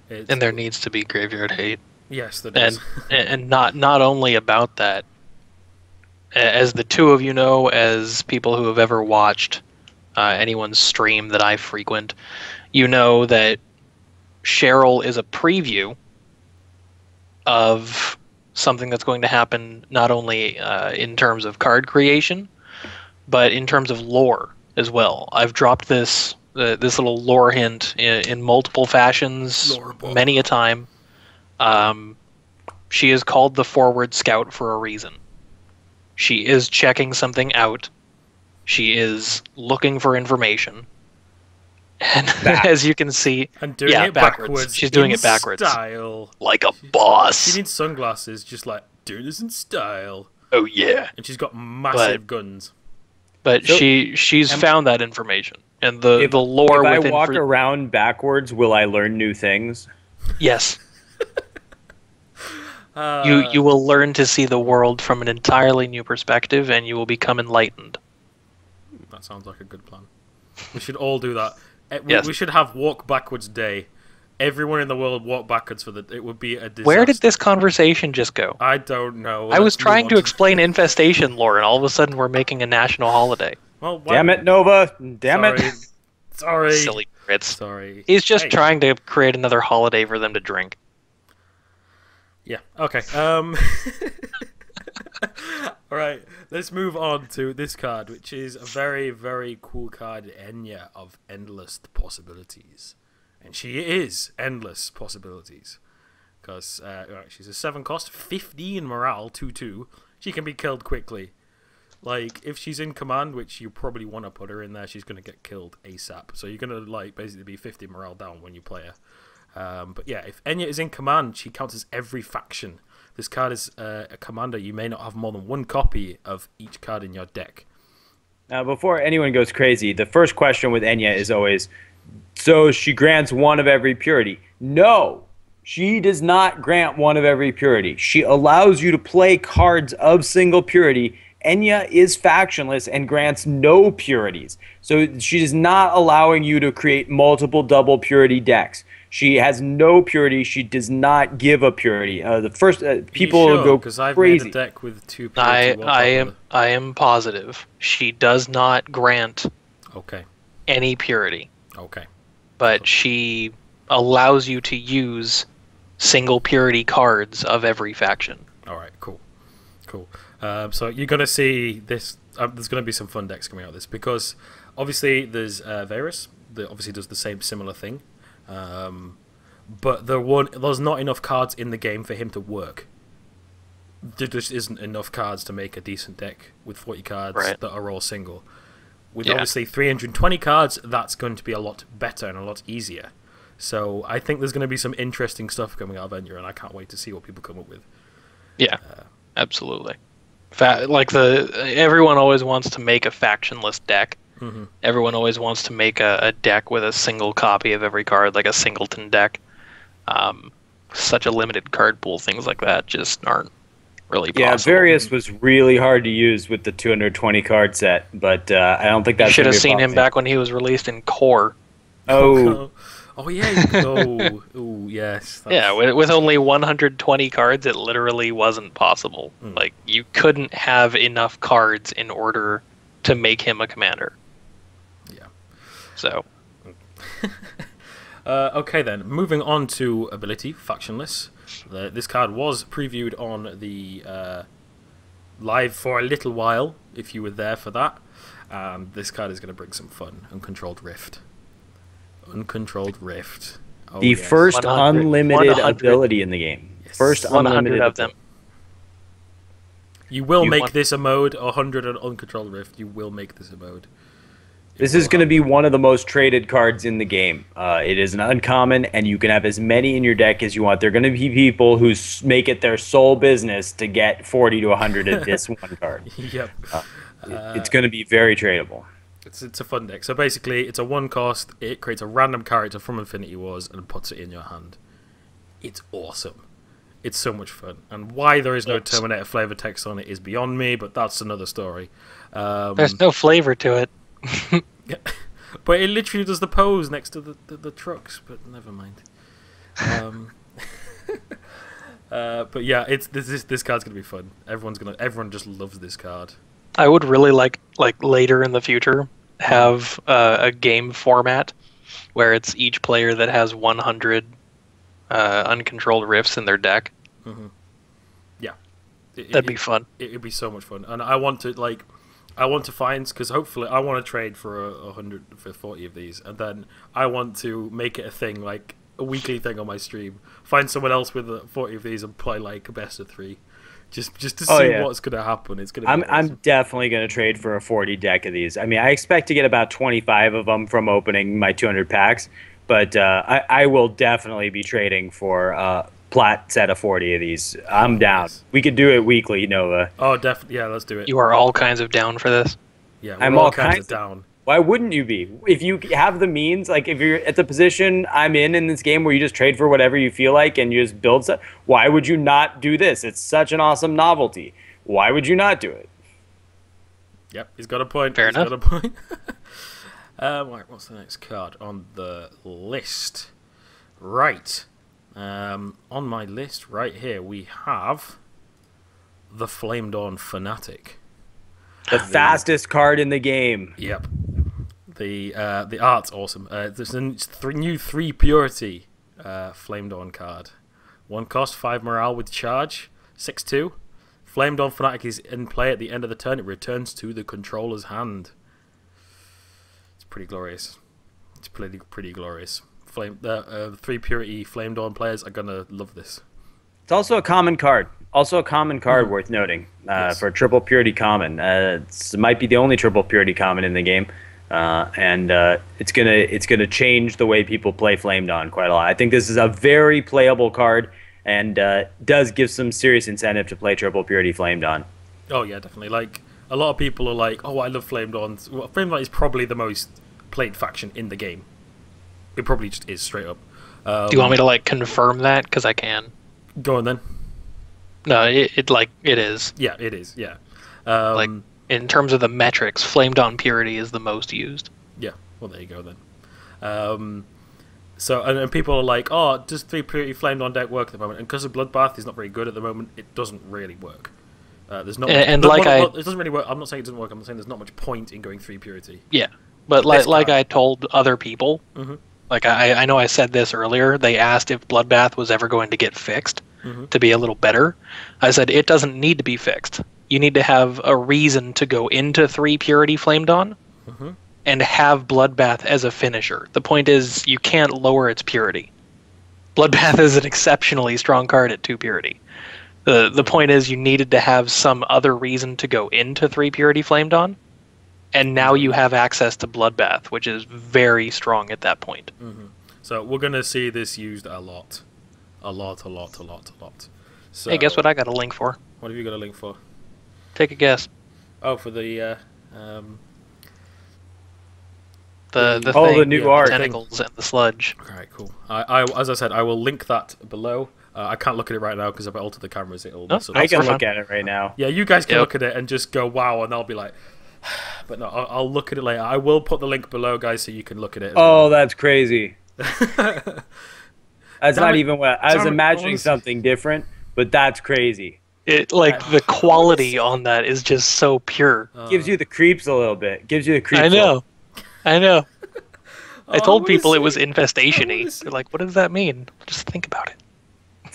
and there needs to be graveyard hate. Yes, there does. And not only about that. As the two of you know, as people who have ever watched anyone's stream that I frequent, you know that Cheryl is a preview of something that's going to happen not only in terms of card creation, but in terms of lore as well. I've dropped this little lore hint in multiple fashions many a time. She is called the Forward Scout for a reason. She is checking something out. She is looking for information. And as you can see, doing it backwards. She's doing it backwards. Style. Like a boss. She needs sunglasses, just like, doing this in style. Oh, yeah. And she's got massive guns. But so, she's found that information. And the lore within... If I walk around backwards, will I learn new things? Yes. You will learn to see the world from an entirely new perspective, and you will become enlightened. That sounds like a good plan. We should all do that. Yes. We should have walk backwards day. Everyone in the world walk backwards it would be a disaster. Where did this conversation just go? I don't know. I was trying to explain Infestation lore, and all of a sudden we're making a national holiday. Well, damn it, Nova! Damn it! Sorry. Silly Brits. Sorry. He's just trying to create another holiday for them to drink. Yeah, okay. Alright, let's move on to this card, which is a very, very cool card, Enya of Endless Possibilities. And she is Endless Possibilities. Because she's a 7 cost, 15 morale, 2/2. She can be killed quickly. Like, if she's in command, which you probably want to put her in there, she's going to get killed ASAP. So you're going to, like, basically be 50 morale down when you play her. But yeah, if Enya is in command, she counts as every faction. This card is a commander. You may not have more than 1 copy of each card in your deck. Now, before anyone goes crazy, the first question with Enya is always, so she grants 1 of every purity. No, she does not grant 1 of every purity. She allows you to play cards of single purity. Enya is factionless and grants no purities. So she is not allowing you to create multiple double purity decks. She has no purity. She does not give a purity. The first people will go crazy. I've made a deck with 2 purity. I am positive she does not grant any purity. Okay. But she allows you to use single purity cards of every faction. All right. Cool. So you're gonna see this. There's gonna be some fun decks coming out of this because obviously there's Varus that obviously does the same similar thing. But there's not enough cards in the game for him to work. There just isn't enough cards to make a decent deck with 40 cards that are all single. With obviously 320 cards, that's going to be a lot better and a lot easier. So I think there's going to be some interesting stuff coming out of Enya, and I can't wait to see what people come up with. Yeah, absolutely. Everyone always wants to make a factionless deck. Mm-hmm. Everyone always wants to make a deck with a single copy of every card, like a singleton deck. Such a limited card pool, things like that just aren't really possible. Yeah, Varius was really hard to use with the 220 card set, but I don't think that's. You should have seen him back when he was released in Core. Oh. Oh yeah. Oh yes. Yeah, with only 120 cards, it literally wasn't possible. Like you couldn't have enough cards in order to make him a commander. Yeah. So. Okay then, moving on to ability, Factionless. This card was previewed on the live for a little while, if you were there for that. This card is going to bring some fun. Uncontrolled Rift. Uncontrolled Rift. Oh, the first 100, unlimited 100. ability in the game. Yes. First 100 of them. You will make this a mode, 100 on Uncontrolled Rift. You will make this a mode. This is going to be one of the most traded cards in the game. It is an uncommon, and you can have as many in your deck as you want. There are going to be people who make it their sole business to get 40 to 100 of this one card. Yep. It's going to be very tradable. It's a fun deck. So basically, it's a 1 cost. It creates a random character from Infinity Wars and puts it in your hand. It's awesome. It's so much fun. And why there is no Terminator flavor text on it is beyond me, but that's another story. There's no flavor to it. But it literally does the pose next to the trucks, but never mind. But yeah, this card's gonna be fun. Everyone just loves this card. I would really like later in the future have a game format where it's each player that has 100 uncontrolled rifts in their deck. Mm-hmm. Yeah, that'd be fun. It'd be so much fun, and I want to find, because hopefully I want to trade for 140 of these, and then I want to make it a thing, like a weekly thing on my stream. Find someone else with 40 of these and play like a best of 3, just to see what's going to happen. It's going to. I'm definitely going to trade for a 40 deck of these. I mean, I expect to get about 25 of them from opening my 200 packs, but I will definitely be trading for plat set of 40 of these. I'm down. We could do it weekly, Nova. Oh, definitely. Yeah, let's do it. You are all kinds of down for this. Yeah, I'm all kinds of down. Why wouldn't you be? If you have the means, like if you're at the position I'm in this game where you just trade for whatever you feel like and you just build stuff, why would you not do this? It's such an awesome novelty. Why would you not do it? Yep, he's got a point. Fair enough. Got a point. Right, what's the next card on the list? Right. On my list right here, we have the Flame Dawn Fanatic. The fastest card in the game. Yep. The art's awesome. There's a new 3 Purity Flame Dawn card. 1 cost, 5 morale with charge, 6/2. Flame Dawn Fanatic is in play at the end of the turn. It returns to the controller's hand. It's pretty glorious. It's pretty glorious. 3 Purity Flame Dawn players are gonna love this. It's also a common card. Worth noting for triple purity common. It might be the only triple purity common in the game, and it's gonna change the way people play Flame Dawn quite a lot. I think this is a very playable card, and does give some serious incentive to play triple purity Flame Dawn. Oh yeah, definitely. Like a lot of people are like, "Oh, I love Flame Dawn." Well, Flame Dawn is probably the most played faction in the game. It probably just is straight up. Do you want me to confirm that? Because I can. Go on then. No, it is. Yeah, it is. Yeah. In terms of the metrics, Flame Dawn Purity is the most used. Yeah. Well, there you go then. So and people are like, "Oh, does 3 Purity Flame Dawn deck work at the moment?" And because of Bloodbath is not very good at the moment, it doesn't really work. There's not. It doesn't really work. I'm not saying it doesn't work. I'm saying there's not much point in going 3 Purity. Yeah, but like I told other people, mm-hmm. I know I said this earlier. They asked if Bloodbath was ever going to get fixed. Mm-hmm. To be a little better. I said it doesn't need to be fixed. You need to have a reason to go into 3 Purity Flame Dawn mm-hmm. and have Bloodbath as a finisher. The point is you can't lower its purity. Bloodbath is an exceptionally strong card at 2 Purity. The point is you needed to have some other reason to go into 3 Purity Flame Dawn, and now you have access to Bloodbath, which is very strong at that point. Mm-hmm. So we're going to see this used a lot. A lot. So, hey, guess what I got a link for? What have you got a link for? Take a guess. Oh, for the new art, tentacles and the sludge. Alright, cool. I as I said, I will link that below. I can't look at it right now because if I alter the cameras, it'll. I can look at it right now. Yeah, you guys can look at it and just go wow, and I'll be like, but no, I'll look at it later. I will put the link below, guys, so you can look at it. Oh, that's crazy. That's not even what I was imagining. Something different, but that's crazy. The quality on that is just so pure. Gives you the creeps a little bit. I know. I told people it was infestation-y. They're like, what does that mean? Just think about it.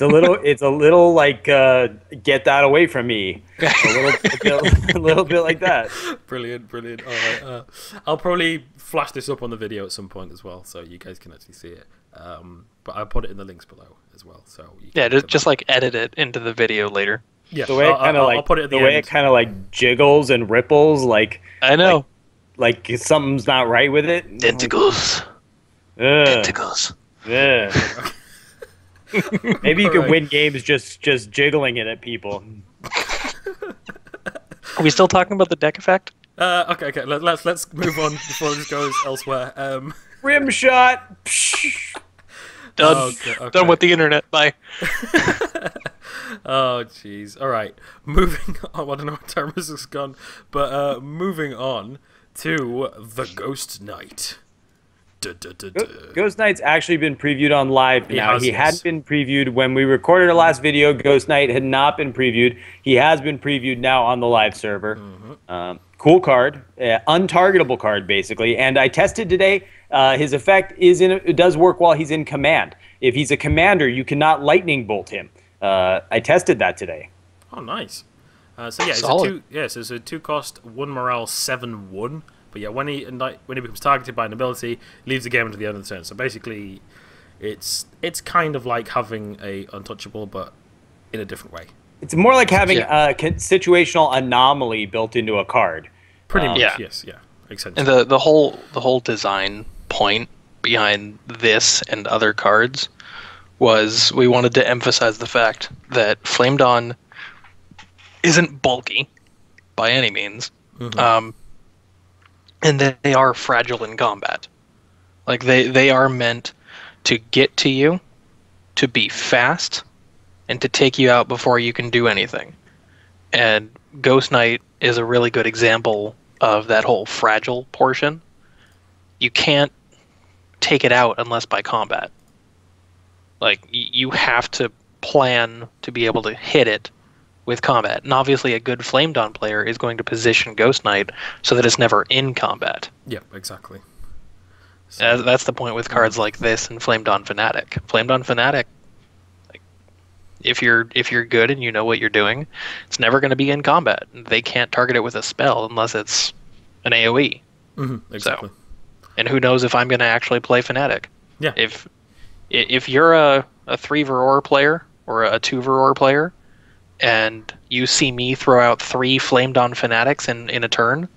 It's a little like get that away from me. A little bit like that. Brilliant. All right, I'll probably flash this up on the video at some point as well, so you guys can actually see it. But I'll put it in the links below as well. So you can just like edit it into the video later. Yeah, the way it kind of like, I'll put it at the way end. It kind of like jiggles and ripples, like I know, like something's not right with it. Tentacles. Tentacles. Yeah. Maybe you could win games just jiggling it at people. Are we still talking about the deck effect? Okay. Let's move on before this goes elsewhere. Rim shot. Done. Okay. Done with the internet. Bye. Oh, jeez. All right. Moving on. I don't know where Teremus has gone, but moving on to the Ghost Knight. Ghost Knight's actually been previewed on live now. He hadn't been previewed when we recorded our last video. Ghost Knight had not been previewed. He has been previewed now on the live server. Cool card, untargetable card basically. And I tested today. His effect it does work while he's in command. If he's a commander, you cannot lightning bolt him. I tested that today. Oh, nice. So yeah, it's a 2-cost, 1 morale, 7/1. But yeah, when he becomes targeted by an ability, he leaves the game into the end of the turn. So basically, it's kind of like having a untouchable, but in a different way. It's more like having a situational anomaly built into a card. Pretty much, yes, yeah. Essentially. And the whole design point behind this and other cards was we wanted to emphasize the fact that Flame Dawn isn't bulky by any means. And they are fragile in combat. Like, they are meant to get to you, to be fast, and to take you out before you can do anything. And Ghost Knight is a really good example of that whole fragile portion. You can't take it out unless by combat. Like, you have to plan to be able to hit it with combat. And obviously a good Flame Dawn player is going to position Ghost Knight so that it's never in combat. Yeah, exactly. So, that's the point with cards like this and Flame Dawn Fanatic. Flame Dawn Fanatic, like, if you're good and you know what you're doing, it's never going to be in combat. They can't target it with a spell unless it's an AoE. Exactly. So, and who knows if I'm going to actually play Fanatic. Yeah. If you're a 3 Veror player or a 2 Veror player, and you see me throw out 3 Flame Dawn Fanatics in a turn,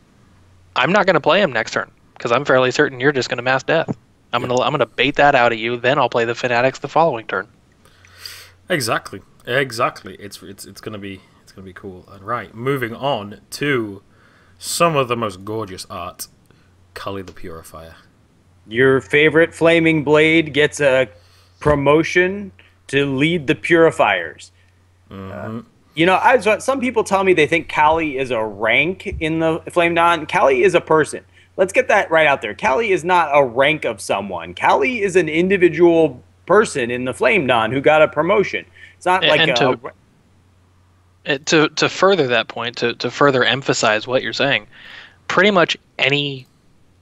I'm not going to play him next turn because I'm fairly certain you're just going to mass death. I'm gonna bait that out of you. Then I'll play the Fanatics the following turn. Exactly. It's gonna be cool. And right, moving on to some of the most gorgeous art, Kali the Purifier. Your favorite flaming blade gets a promotion to lead the Purifiers. Some people tell me they think Kali is a rank in the Flame Dawn. Kali is a person. Let's get that right out there. Kali is not a rank of someone. Kali is an individual person in the Flame Dawn who got a promotion. It's not like to further that point, to further emphasize what you're saying, pretty much any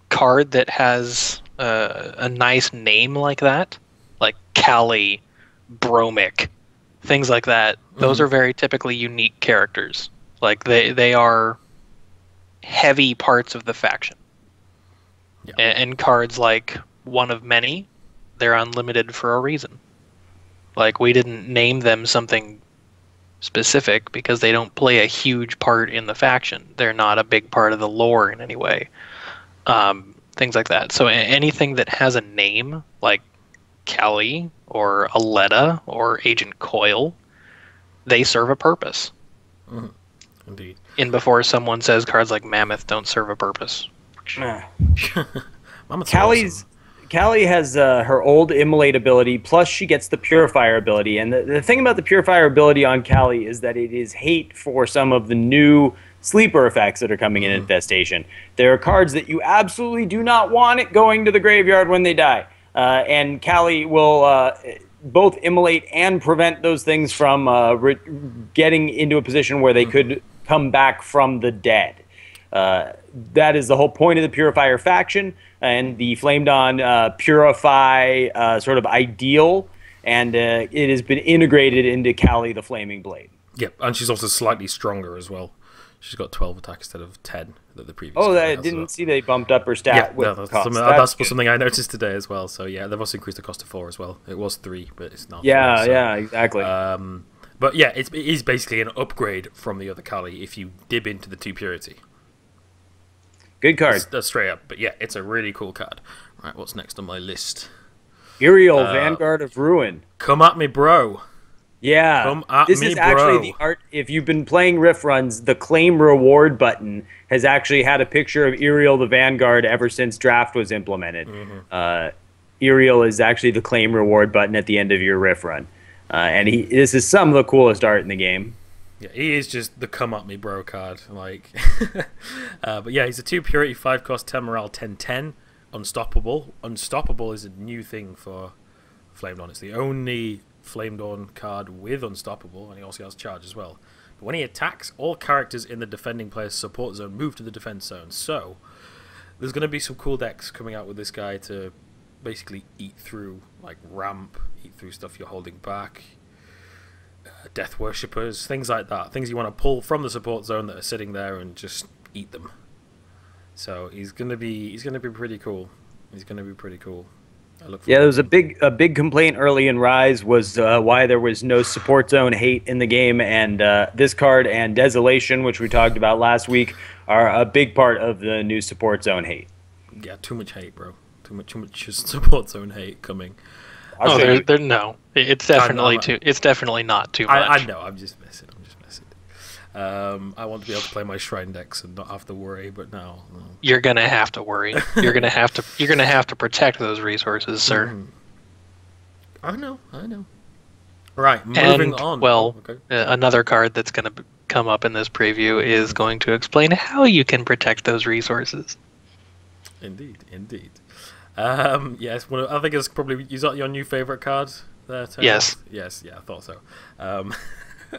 card that has a nice name like that, like Kali, Bromic, things like that, those are very typically unique characters. Like, they are heavy parts of the faction. Yeah. And cards like One of Many, they're unlimited for a reason. Like, we didn't name them something specific because they don't play a huge part in the faction. They're not a big part of the lore in any way. Things like that. So anything that has a name, like Kali or Aletta or Agent Coil, they serve a purpose. Indeed. In before someone says cards like Mammoth don't serve a purpose. Kali has her old Immolate ability, plus she gets the Purifier ability. And the thing about the Purifier ability on Kali is that it is hate for some of the new sleeper effects that are coming in Infestation. There are cards that you absolutely do not want it going to the graveyard when they die. And Kali will both immolate and prevent those things from getting into a position where they could come back from the dead. That is the whole point of the Purifier faction, and the Flamed On Purify sort of ideal, and it has been integrated into Callie the Flaming Blade. Yep, and she's also slightly stronger as well. She's got 12 attacks instead of 10 that the previous. Oh, I didn't see they bumped up her stat. Yeah, that's something I noticed today as well. So yeah, they've also increased the cost to 4 as well. It was 3, but it's not. Yeah, 4, so. Yeah, exactly. But yeah, it is basically an upgrade from the other Callie if you dip into the 2 Purity. Good card. That's straight up. But yeah, it's a really cool card. Right, what's next on my list? Uriel, Vanguard of Ruin. Come at me, bro. Yeah, this is actually the art. If you've been playing Rift runs, the claim reward button has actually had a picture of Uriel the Vanguard ever since draft was implemented. Uriel is actually the claim reward button at the end of your Rift run, and this is some of the coolest art in the game. Yeah, he is just the come at me, bro card. Like, but yeah, he's a 2 Purity, 5 cost, 10 morale, 10/10, unstoppable. Unstoppable is a new thing for Flamed On. It's the only Flamed On card with Unstoppable, and he also has Charge as well. But when he attacks, all characters in the defending player's support zone move to the defense zone. So there's going to be some cool decks coming out with this guy to basically eat through, like ramp, eat through stuff you're holding back, Death Worshippers, things like that. Things you want to pull from the support zone that are sitting there and just eat them. So he's going to be pretty cool. He's going to be pretty cool. Yeah, there was a big complaint early in Rise was why there was no support zone hate in the game, and this card and Desolation, which we talked about last week, are a big part of the new support zone hate. Yeah, too much hate, bro. Too much support zone hate coming. No, it's definitely not too much. I know. I'm just messing. I want to be able to play my shrine decks and not have to worry, but no. You're gonna have to worry. You're gonna have to protect those resources, sir. I know. Right, moving on. Well, another card that's gonna come up in this preview is going to explain how you can protect those resources. Indeed. Yes, I think it's probably is that your new favorite card there, Teremus? Yes, I thought so.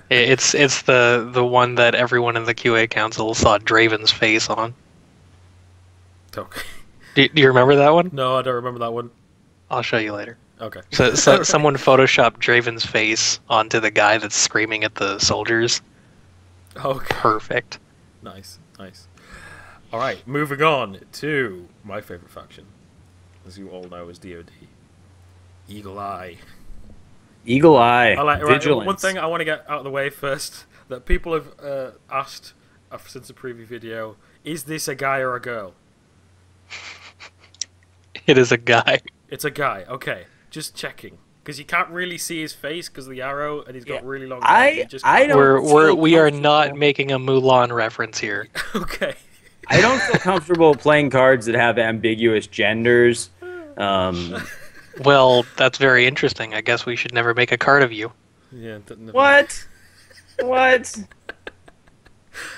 It's the one that everyone in the QA council saw Draven's face on. Okay. Do you remember that one? No, I don't remember that one. I'll show you later. Okay. So someone photoshopped Draven's face onto the guy that's screaming at the soldiers. Okay. Perfect. Nice. All right, moving on to my favorite faction, as you all know, is DoD. Eagle Eye. Vigilance. Right, one thing I want to get out of the way first, that people have asked since the preview video, is this a guy or a girl? It is a guy. It's a guy, okay. Just checking. Because you can't really see his face because of the arrow, and he's got really long hair. We are not making a Mulan reference here. Okay. I don't feel comfortable playing cards that have ambiguous genders. Well, that's very interesting. I guess we should never make a card of you. Yeah. What?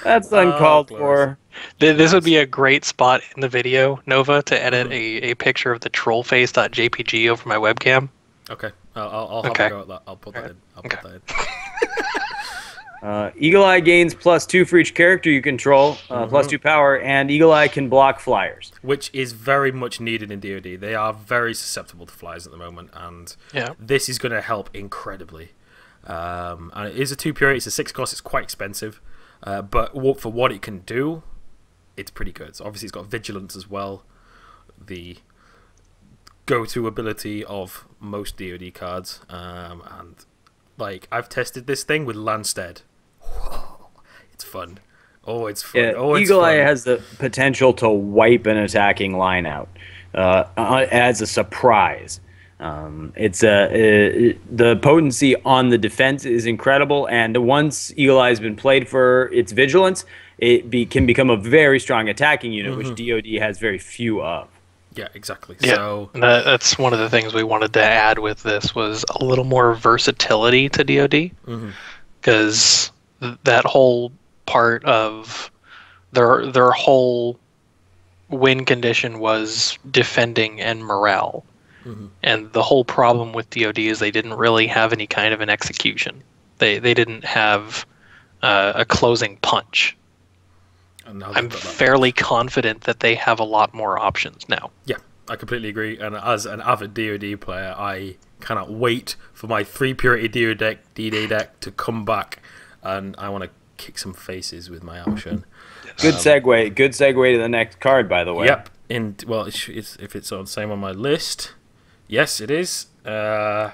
That's uncalled for. This would be a great spot in the video, Nova, to edit a picture of the trollface.jpg over my webcam. Okay. I'll have a go at that. I'll put that in. Put that in. Eagle Eye gains +2 for each character you control, +2 power, and Eagle Eye can block flyers. Which is very much needed in DoD. They are very susceptible to flyers at the moment, and this is going to help incredibly. And it is a 2 Purity, it's a 6 cost, it's quite expensive, but for what it can do, it's pretty good. So obviously it's got Vigilance as well, the go-to ability of most DoD cards, and like I've tested this thing with Landstead. Whoa, it's fun. Oh, it's fun. Yeah, Eagle Eye has the potential to wipe an attacking line out as a surprise. The potency on the defense is incredible, and once Eagle Eye has been played for its vigilance, it can become a very strong attacking unit, which DoD has very few of. Yeah, exactly. Yeah, so that's one of the things we wanted to add with this was a little more versatility to DoD, because that whole part of their whole win condition was defending and morale. And the whole problem with DoD is they didn't really have any kind of an execution. They didn't have a closing punch. I'm fairly confident that they have a lot more options now. Yeah, I completely agree. And as an avid DoD player, I cannot wait for my 3 Purity D-Day deck to come back, and I want to kick some faces with my Alshan. Good segue. Good segue to the next card, by the way. Yep. Well, if it's on same on my list, yes, it is. To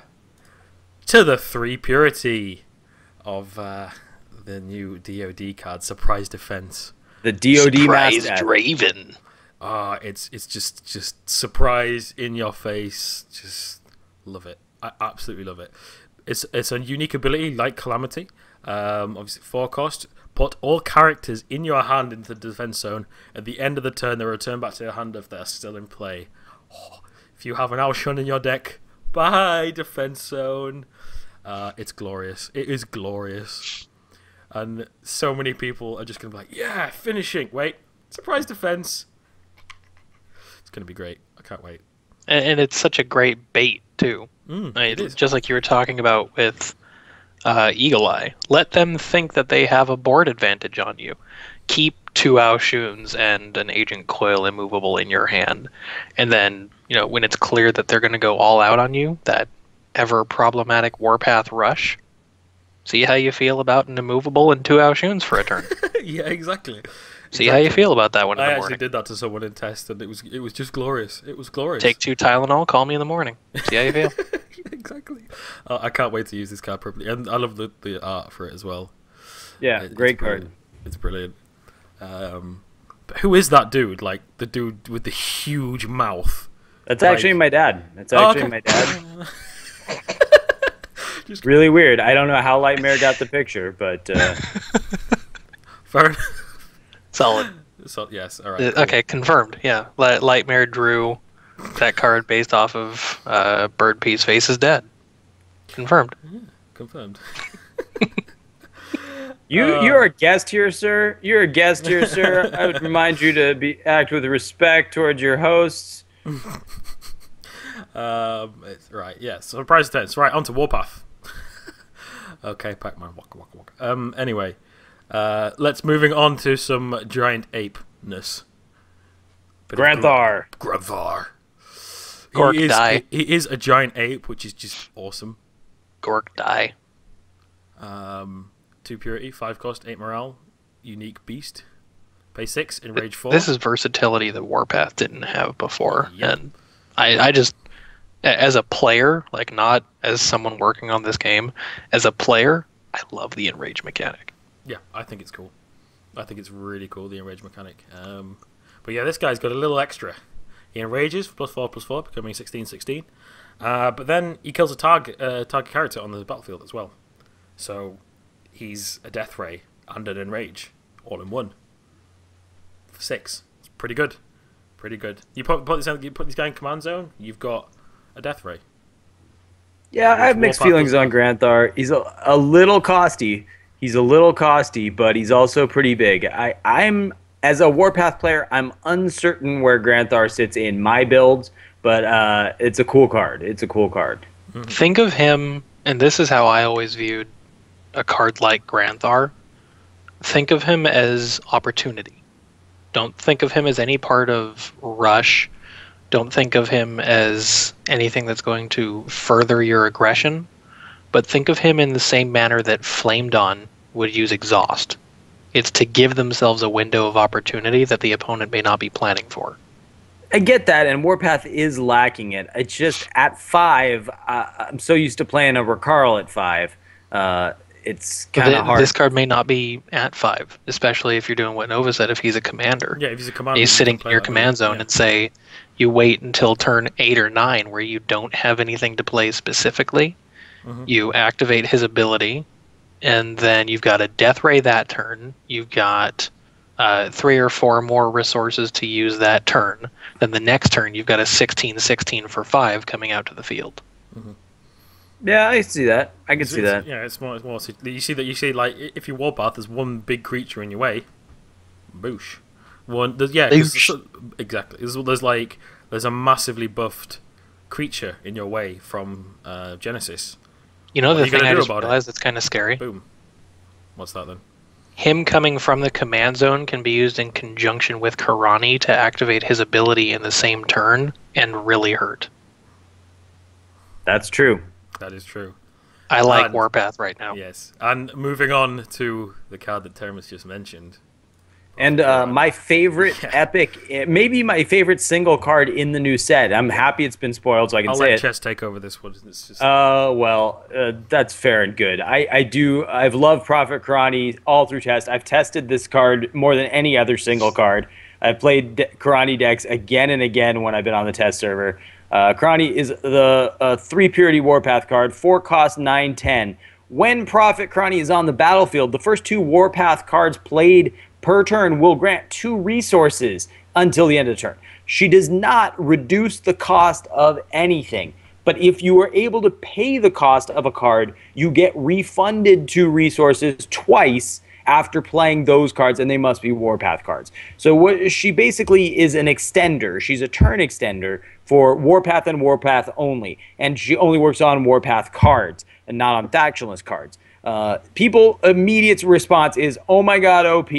the 3 Purity of the new DoD card, Surprise Defense. The DoD Surprise mascot. Draven. It's just surprise in your face. Just love it. I absolutely love it. It's a unique ability like Calamity. Obviously 4 cost. Put all characters in your hand into the defense zone. At the end of the turn, they return back to your hand if they're still in play. Oh, if you have an Alshon in your deck, bye defense zone. It's glorious. It is glorious. And so many people are just going to be like, yeah, finishing. Wait, surprise defense. It's going to be great. I can't wait. And it's such a great bait, too. It is. Just like you were talking about with Eagle Eye. Let them think that they have a board advantage on you. Keep 2 Alshuns and an Agent Coil immovable in your hand. And then, when it's clear that they're going to go all out on you, that ever problematic Warpath Rush, see how you feel about an immovable and 2 Alshuns for a turn. Yeah, exactly. See how you feel about that one in the morning. I actually did that to someone in test, and it was just glorious. It was glorious. Take 2 Tylenol, call me in the morning. See how you feel. Exactly. I can't wait to use this card properly, and I love the art for it as well. Yeah, great card. It's brilliant. But who is that dude? Like the dude with the huge mouth. That's actually my dad. That's actually okay. My dad. Just really weird. I don't know how Lightmare got the picture, but fair enough. Solid. So, yes. All right. Okay, confirmed. Yeah, Lightmare drew that card based off of Bird Piece Face is Dead. Confirmed. Yeah, confirmed. You're a guest here, sir. You're a guest here, sir. I would remind you to act with respect towards your hosts. Right. Yeah. Surprise defense. Right. On to Warpath. Okay, Pac-Man. Waka. Anyway, let's moving on to some giant ape-ness. Granthar. Gork die. He is a giant ape, which is just awesome. Gork die. 2 Purity, 5 cost, 8 morale, unique beast. Pay 6, enrage 4. This is versatility that Warpath didn't have before. Yep. And I just, as a player, like not as someone working on this game, as a player, I love the enrage mechanic. Yeah, I think it's cool. I think it's really cool, the enrage mechanic. But yeah, this guy's got a little extra. He enrages, +4/+4, becoming 16/16. But then he kills a target character on the battlefield as well. So he's a Death Ray and an enrage, all in one. For 6. It's pretty good. Pretty good. You put this guy in command zone, you've got a Death Ray. Yeah, I have mixed feelings on Granthar. He's a little costy. He's a little costy, but he's also pretty big. I'm as a Warpath player, I'm uncertain where Granthar sits in my builds, but it's a cool card. It's a cool card. Think of him, and this is how I always viewed a card like Granthar. Think of him as opportunity. Don't think of him as any part of Rush. Don't think of him as anything that's going to further your aggression. But think of him in the same manner that Flame Dawn would use Exhaust. It's to give themselves a window of opportunity that the opponent may not be planning for. I get that, and Warpath is lacking it. It's just at 5, I'm so used to playing a Rakarl at 5. It's kind of hard. This card may not be at 5, especially if you're doing what Nova said, if he's a commander. Yeah, if he's a commander. He's sitting in your command zone and say, you wait until turn 8 or 9 where you don't have anything to play specifically. You activate his ability, and then you've got a Death Ray that turn. You've got 3 or 4 more resources to use that turn. Then the next turn, you've got a 16/16 for 5 coming out to the field. Yeah, I see that. I can see that. Yeah, it's more. You see, like if you Warpath, there's one big creature in your way. Boosh. Exactly. There's a massively buffed creature in your way from Genesis. You know, the thing I just realized that's kind of scary? Boom. What's that then? him coming from the command zone can be used in conjunction with Karani to activate his ability in the same turn and really hurt. That's true. That is true. I like Warpath right now. Yes. And moving on to the card that Teremus just mentioned. And my favorite epic, maybe my favorite single card in the new set. I'm happy it's been spoiled, so I can say it. I'll let Chess take over this one. It's just... well, that's fair and good. I've loved Prophet Karani all through test. I've tested this card more than any other single card. I've played Karani decks again and again when I've been on the test server. Karani is the 3 Purity Warpath card, 4 cost, 9/10. When Prophet Karani is on the battlefield, the first 2 Warpath cards played per turn will grant 2 resources until the end of the turn. She does not reduce the cost of anything, but if you are able to pay the cost of a card, you get refunded 2 resources twice after playing those cards, and they must be Warpath cards. So what she basically is an extender. She's a turn extender for Warpath and Warpath only, and she only works on Warpath cards and not on Factionless cards. People immediate response is, oh my god, OP,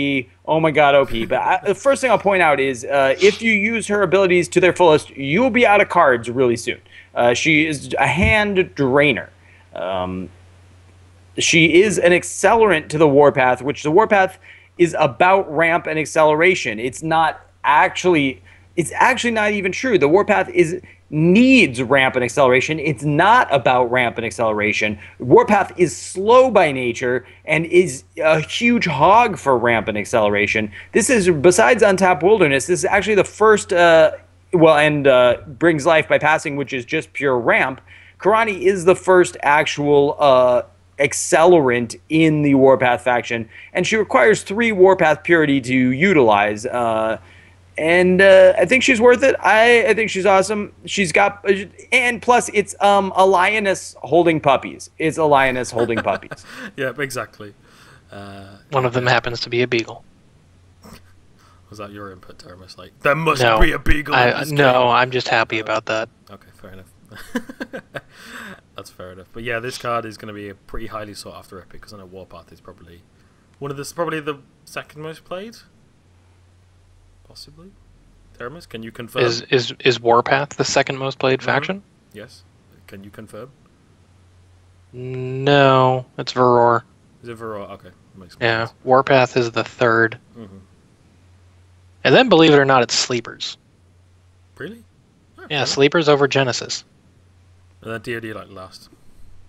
oh my god, OP. But the first thing I'll point out is if you use her abilities to their fullest, you'll be out of cards really soon. She is a hand drainer. She is an accelerant to the Warpath, which the Warpath is about ramp and acceleration. It's actually not even true. The Warpath needs ramp and acceleration. It's not about ramp and acceleration. Warpath is slow by nature and is a huge hog for ramp and acceleration. This is, besides Untapped Wilderness, this is actually the first, Brings Life by Passing, which is just pure ramp. Karani is the first actual accelerant in the Warpath faction, and she requires 3 Warpath Purity to utilize. And I think she's worth it. I think she's awesome. She's got, and plus it's a lioness holding puppies. It's a lioness holding puppies. Yeah, exactly. One of them happens to be a beagle. Was that your input, Teremus? Like, there must be a beagle in this game. I'm just happy about that. Okay, fair enough. That's fair enough. But yeah, this card is going to be a pretty highly sought after epic, because I know Warpath is probably probably the second most played. Possibly. Teremus, can you confirm? Is Warpath the second most played faction? Yes. Can you confirm? No, it's Varor. Is it Varor? Okay. Makes sense. Sense. Warpath is the third. And then, believe it or not, it's Sleepers. Really? Oh, yeah, Sleepers over Genesis. And then DoD like last.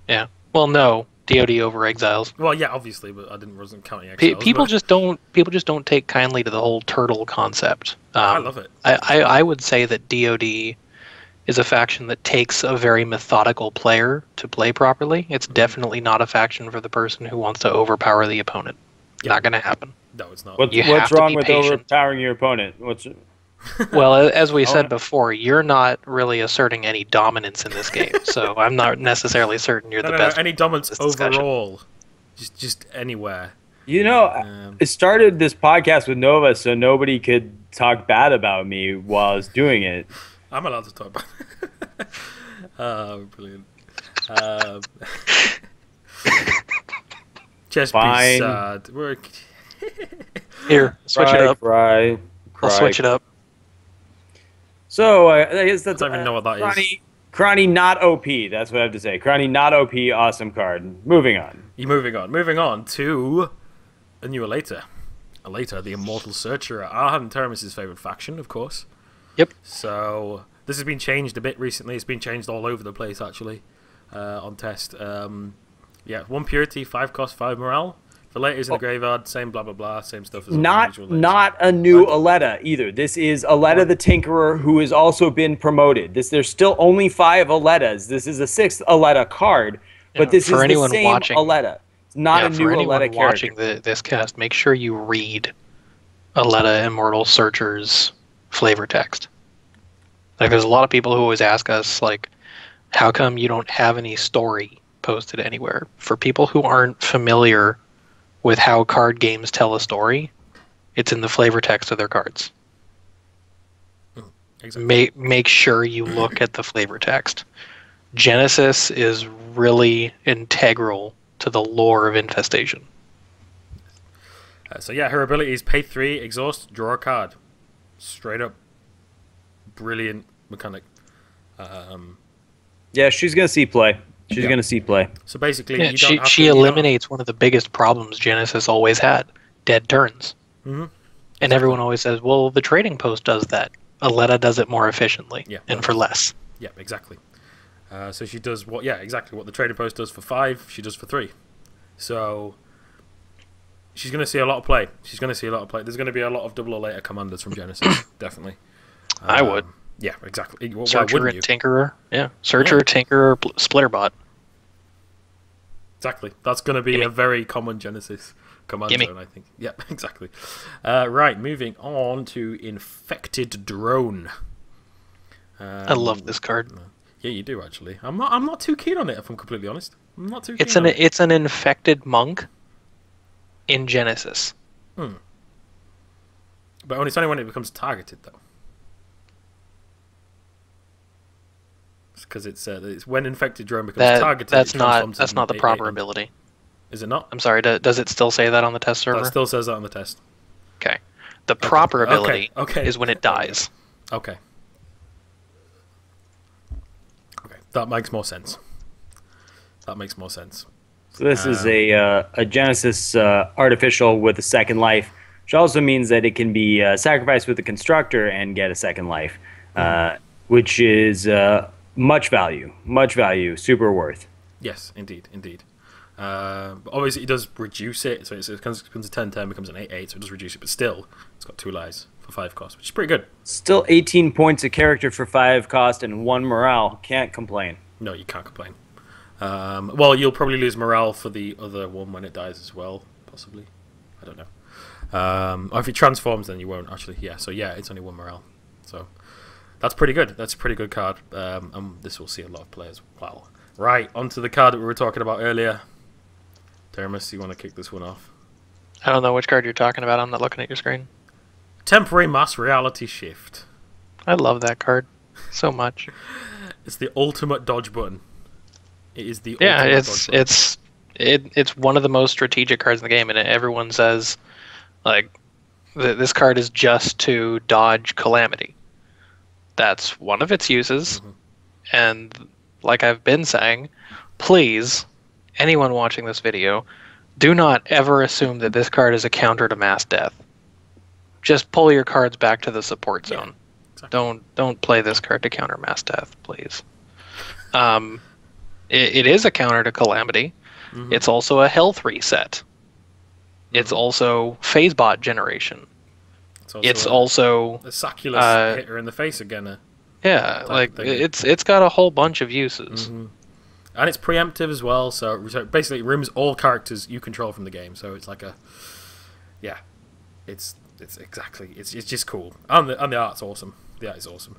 Yeah. Well, no. DoD over Exiles. Well, yeah, obviously, but wasn't counting Exiles. People just don't take kindly to the whole turtle concept. I love it. I would say that DoD is a faction that takes a very methodical player to play properly. It's definitely not a faction for the person who wants to overpower the opponent. Yeah. Not going to happen. No, it's not. What's wrong with overpowering your opponent? Well, as we said before, you're not really asserting any dominance in this game, so I'm not necessarily certain you're the best. Any dominance overall, just anywhere. You know, I started this podcast with Nova so nobody could talk bad about me while I was doing it. I'm allowed to talk about it. Oh, brilliant. Just fine. Be sad. Here, switch it up. Cry. I'll switch it up. So I guess that's. I don't even know what that is. Karani not OP. That's what I have to say. Karani not OP. Awesome card. Moving on. Moving on to a new Aleta. Aleta, the Immortal Searcher. Arhan and Teremus' favorite faction, of course. Yep. So this has been changed a bit recently. It's been changed all over the place actually on test. Yeah, 1 Purity, 5 cost, 5 morale. The Aleta's in the graveyard, same blah blah blah, same stuff as not a new Aleta either. This is Aleta the Tinkerer, who has also been promoted. There's still only 5 Aletas. This is a 6th Aleta card, but this is the same Aleta. It's not a new Aleta character. Watching this cast, make sure you read Aleta Immortal Searcher's flavor text. Like, there's a lot of people who always ask us, like, how come you don't have any story posted anywhere? For people who aren't familiar with how card games tell a story, it's in the flavor text of their cards. Exactly. Make sure you look at the flavor text. Genesis is really integral to the lore of Infestation. So yeah, her ability is pay 3, exhaust, draw a card. Straight up, brilliant mechanic. Yeah, she's gonna see play. She's gonna see play. So basically, Yeah, you don't have she eliminates one of the biggest problems Genesis always had: dead turns. Mm-hmm. And everyone always says, "Well, the trading post does that. Aletta does it more efficiently and for less." Yeah, exactly. So she does exactly what the trading post does for 5. She does for 3. So she's going to see a lot of play. There's going to be a lot of double or later commanders from Genesis, definitely. I would. Yeah, exactly. Searcher and Tinkerer. Yeah, Searcher, Tinkerer, Splitterbot. Exactly. That's going to be a very common Genesis commander, and I think. Yep, exactly. Right, moving on to Infected Drone. I love this card. Yeah, you do actually. I'm not too keen on it, if I'm completely honest. I'm not too. It's an infected monk in Genesis. But it's only when it becomes targeted, though. Because it's when infected drone becomes targeted. That's not the proper ability. Is it not? I'm sorry. Does it still say that on the test server? That still says that on the test. Okay. The proper ability is when it dies. Okay. That makes more sense. So this is a Genesis artificial with a second life, which also means that it can be sacrificed with a constructor and get a second life, which is much value, super worth. Yes, indeed. Obviously, it does reduce it, so it becomes a 10/10, becomes an 8/8, so it does reduce it, but still, it's got 2 lives for 5 cost, which is pretty good. Still 18 points of character for 5 cost and 1 morale. Can't complain. No, you can't complain. Well, you'll probably lose morale for the other one when it dies as well, possibly. I don't know. Or if it transforms, then you won't, actually. Yeah, so yeah, it's only 1 morale. So that's pretty good. That's a pretty good card. This will see a lot of play as well. Right, onto the card that we were talking about earlier. Teremus, you want to kick this one off? I don't know which card you're talking about. I'm not looking at your screen. Temporary Mass Reality Shift. I love that card so much. It's the ultimate dodge button. It is the ultimate dodge button. It's one of the most strategic cards in the game, and everyone says like this card is just to dodge Calamity. That's one of its uses, and like I've been saying, please, anyone watching this video, do not ever assume that this card is a counter to Mass Death. Just pull your cards back to the support zone. Exactly. Don't play this card to counter Mass Death, please. It is a counter to Calamity. It's also a health reset. It's also phase bot generation. It's also a Saculus hit her in the face again. Yeah, like it's got a whole bunch of uses. And it's preemptive as well, so basically it removes all characters you control from the game. So it's like it's just cool, and the art's awesome. The art is awesome.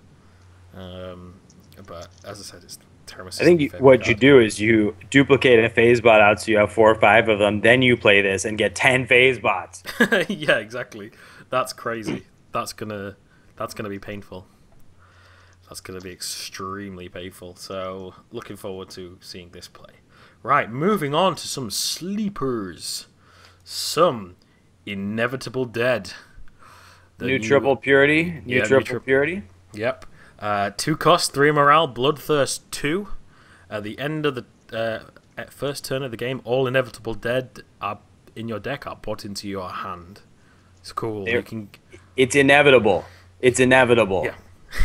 But as I said, it's Teremus. I think what you do is you duplicate a phase bot out, so you have 4 or 5 of them. Then you play this and get 10 phase bots. Yeah, exactly. That's crazy. That's gonna be painful. That's going to be extremely painful. So, looking forward to seeing this play. Right, moving on to some sleepers. Some Inevitable Dead. New triple purity. New triple purity. Yep. 2 cost, 3 morale, Bloodthirst 2. At the end of the first turn of the game, all Inevitable Dead are in your deck are put into your hand. It's cool. It's inevitable. It's inevitable. Yeah.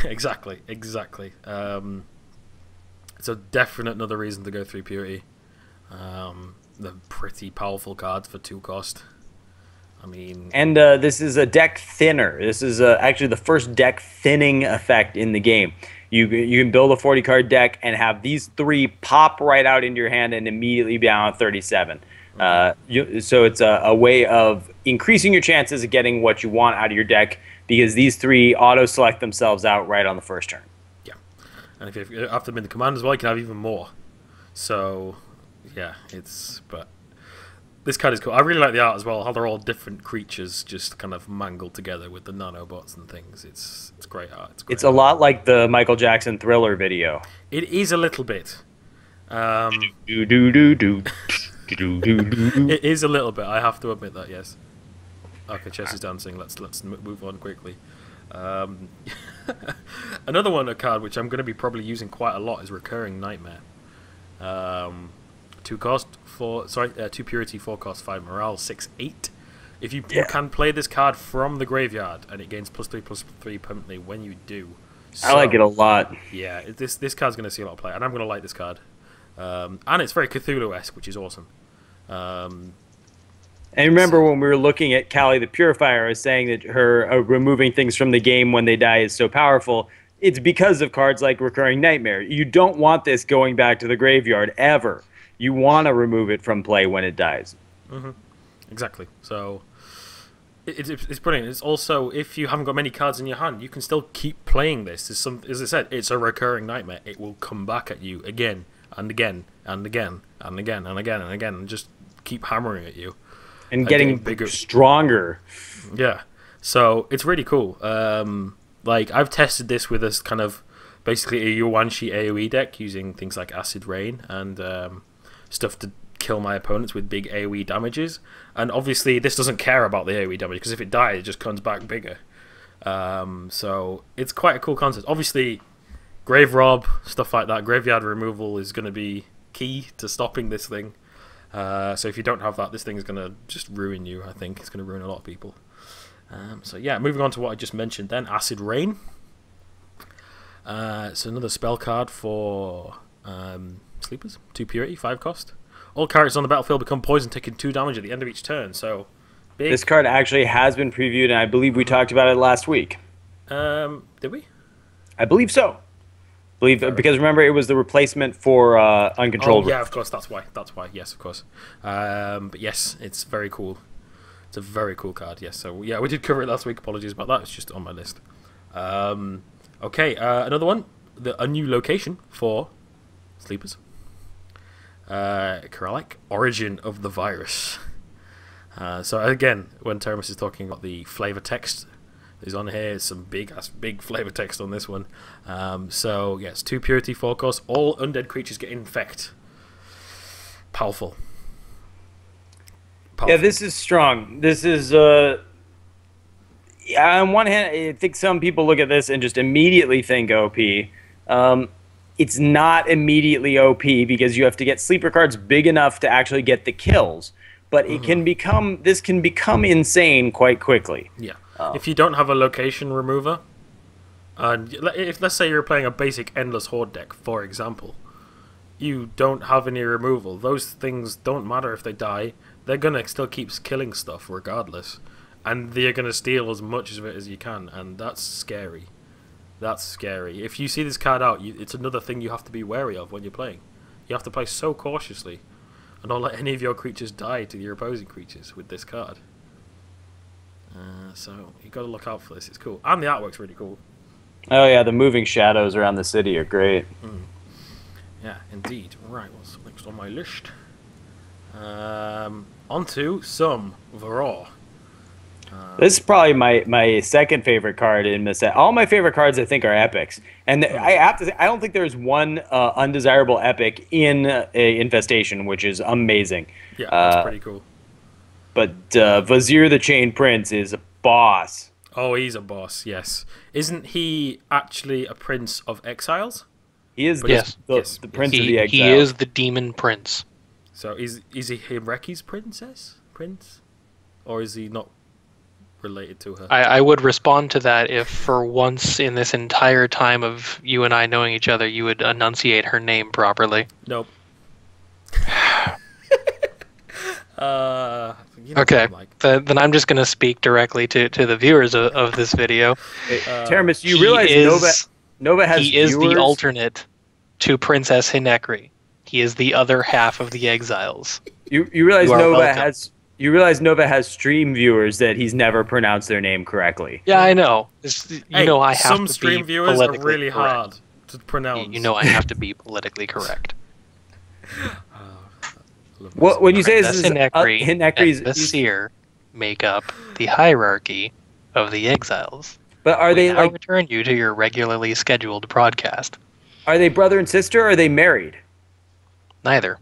Exactly. It's a definite another reason to go 3 purity. The pretty powerful cards for 2 cost. I mean, and this is a deck thinner. This is actually the first deck thinning effect in the game. You can build a 40 card deck and have these 3 pop right out into your hand and immediately be on 37. So it's a way of increasing your chances of getting what you want out of your deck, because these 3 auto-select themselves out right on the first turn. Yeah. And if you have them in the command as well, you can have even more. So, yeah, but this card is cool. I really like the art as well, how they're all different creatures just kind of mangled together with the nanobots and things. It's great art. It's a lot like the Michael Jackson Thriller video. It is a little bit. Do-do-do-do. It is a little bit, I have to admit that, yes. Okay, chess is dancing. Let's move on quickly. Another one, a card which I'm going to be probably using quite a lot is Recurring Nightmare. 2 cost, 2 purity, 4 cost, 5 morale, 6/8. If you can play this card from the graveyard, and it gains +3/+3 permanently when you do. So, I like it a lot. Yeah, this card's going to see a lot of play, and I'm going to like this card. And it's very Cthulhu-esque, which is awesome. And remember when we were looking at Callie the Purifier, I was saying that her removing things from the game when they die is so powerful. It's because of cards like Recurring Nightmare. You don't want this going back to the graveyard ever. You want to remove it from play when it dies. Mm-hmm. Exactly. So it's brilliant. It's also, if you haven't got many cards in your hand, you can still keep playing this. As I said, it's a Recurring Nightmare. It will come back at you again and again and again and again and again and again, and just keep hammering at you. And getting bigger, stronger. Yeah. So it's really cool. Like, I've tested this with this kind of basically a Yuan-Shi AoE deck using things like Acid Rain and stuff to kill my opponents with big AoE damages. And obviously this doesn't care about the AoE damage, because if it dies, it just comes back bigger. So it's quite a cool concept. Obviously, Grave Rob, stuff like that, graveyard removal is going to be key to stopping this thing. So if you don't have that, this thing is going to just ruin you, I think. It's going to ruin a lot of people. So yeah, moving on to what I just mentioned then, Acid Rain. It's another spell card for Sleepers. 2 purity, 5 cost. All characters on the battlefield become poisoned, taking 2 damage at the end of each turn. So big. This card actually has been previewed, and I believe we talked about it last week. Did we? I believe so. Because remember, it was the replacement for Uncontrolled. Oh yeah, of course. That's why. Yes, of course. But yes, it's very cool. It's a very cool card. Yes. So yeah, we did cover it last week. Apologies about that. It's just on my list. Okay. Another one. A new location for Sleepers. Koralik, Origin of the Virus. So again, when Teremus is talking about the flavor text is on here, some big flavor text on this one. So yes, 2 purity, 4 cost. All undead creatures get infect. Powerful. Yeah, this is strong. This is on one hand, I think some people look at this and just immediately think OP. It's not immediately OP because you have to get sleeper cards big enough to actually get the kills. But it can become insane quite quickly. Yeah. If you don't have a location remover, if let's say you're playing a basic Endless Horde deck, for example, you don't have any removal. Those things don't matter if they die. They're gonna still keep killing stuff regardless, and they're gonna steal as much of it as you can, and that's scary. That's scary. If you see this card out, it's another thing you have to be wary of when you're playing. You have to play so cautiously, and don't let any of your creatures die to your opposing creatures with this card. So you got to look out for this. It's cool, and the artwork's really cool. Oh yeah, the moving shadows around the city are great. Yeah, indeed. Right, what's next on my list? Onto some Varroa. This is probably my second favorite card in the set. All my favorite cards, I think, are epics, and I have to say, I don't think there's one undesirable epic in Infestation, which is amazing. Yeah, that's pretty cool. But Vizier the Chain Prince is a boss. Oh, he's a boss, yes. Isn't he actually a prince of exiles? He is the prince of the exiles. He is the demon prince. So is he Himreki's prince? Or is he not related to her? I would respond to that if for once in this entire time of you and I knowing each other, you would enunciate her name properly. Nope. Okay, then I'm just going to speak directly to the viewers of this video. Teremus, you realize Nova has He is the alternate to Princess Hinekri. He is the other half of the exiles. You realize Nova has stream viewers that he's never pronounced their name correctly. Yeah, I know. I have some to stream be viewers are really correct. hard to pronounce. You know I have to be politically correct. Well, when you say this is Hinekri's and the Seer make up the hierarchy of the exiles. But are they like return you to your regularly scheduled broadcast? Are they brother and sister, or are they married? Neither.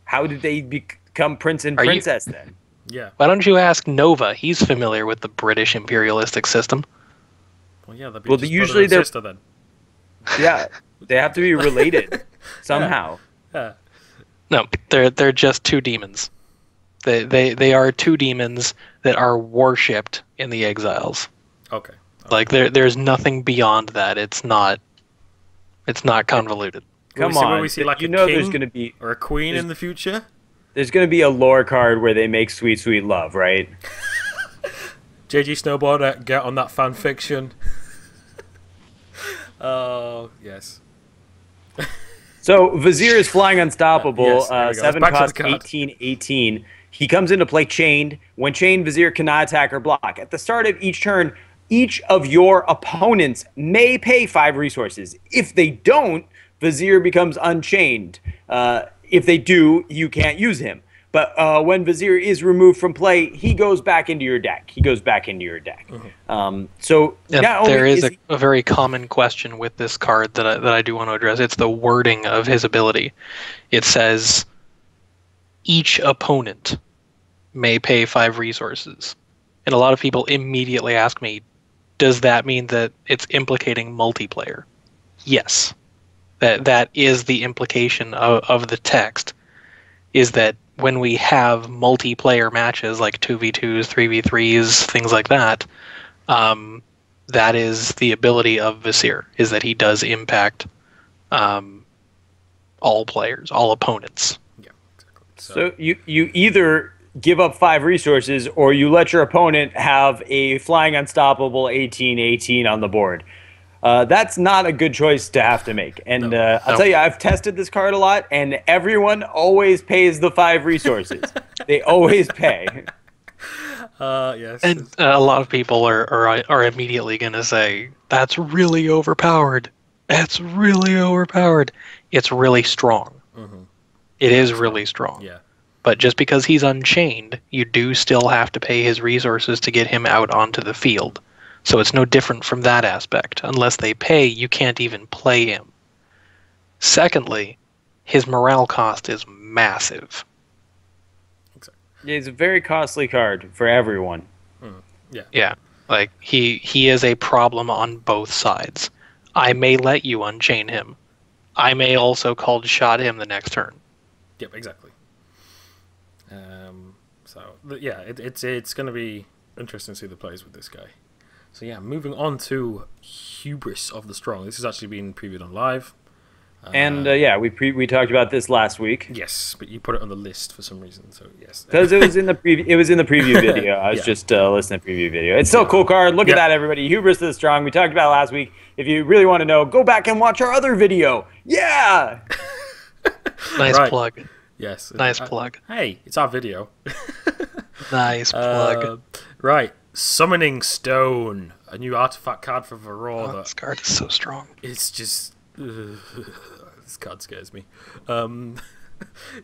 How did they become prince and princess then? Yeah. Why don't you ask Nova? He's familiar with the British imperialistic system. Well, yeah, that'd be just usually brother and sister then. Yeah, they have to be related somehow. Yeah. No, they're just two demons. They are two demons that are worshipped in the exiles. Okay. Like there's nothing beyond that. It's not convoluted. Come Will on, we see like you a know king there's going to be or a queen in the future? there's going to be a lore card where they make sweet, sweet love, right? JG Snowboarder, get on that fan fiction. Oh, yes. So Vizier is flying unstoppable. Yes, there we go. 7 Back to cost, the card. 18. He comes into play chained. When chained, Vizier cannot attack or block. At the start of each turn, each of your opponents may pay 5 resources. If they don't, Vizier becomes unchained. If they do, you can't use him. But when Vizier is removed from play, he goes back into your deck. So not only there is he- a very common question with this card that I do want to address. It's the wording of his ability. It says each opponent may pay 5 resources. And a lot of people immediately ask me, does that mean that it's implicating multiplayer? Yes. That is the implication of the text, is that when we have multiplayer matches like 2v2s, 3v3s, things like that, that is the ability of Vizier, is that he does impact all players, all opponents. Yeah, exactly. So you either give up 5 resources or you let your opponent have a flying unstoppable 18/18 on the board. That's not a good choice to have to make. And I'll tell you, I've tested this card a lot, and everyone always pays the 5 resources. They always pay. Yes. And a lot of people are immediately going to say, that's really overpowered. That's really overpowered. It's really strong. Mm-hmm. It is really strong. Yeah. But just because he's unchained, you do still have to pay his resources to get him out onto the field. So it's no different from that aspect. Unless they pay, you can't even play him. Secondly, his morale cost is massive. Yeah, it's a very costly card for everyone. Yeah. Yeah. Like, he is a problem on both sides. I may let you unchain him. I may also call to shot him the next turn. Yep, exactly. Yeah, it's going to be interesting to see the plays with this guy. So yeah, moving on to Hubris of the Strong. This has actually been previewed on live. And yeah, we talked about this last week. Yes, but you put it on the list for some reason. So yes, because it was in the preview video. I was just listening to the preview video. It's still a cool card. Look at that, everybody. Hubris of the Strong. We talked about it last week. If you really want to know, go back and watch our other video. Yeah. Nice plug. Yes. Nice plug. Hey, it's our video. Nice plug. Right. Summoning Stone, a new artifact card for Varor. This card is so strong. It's just... this card scares me.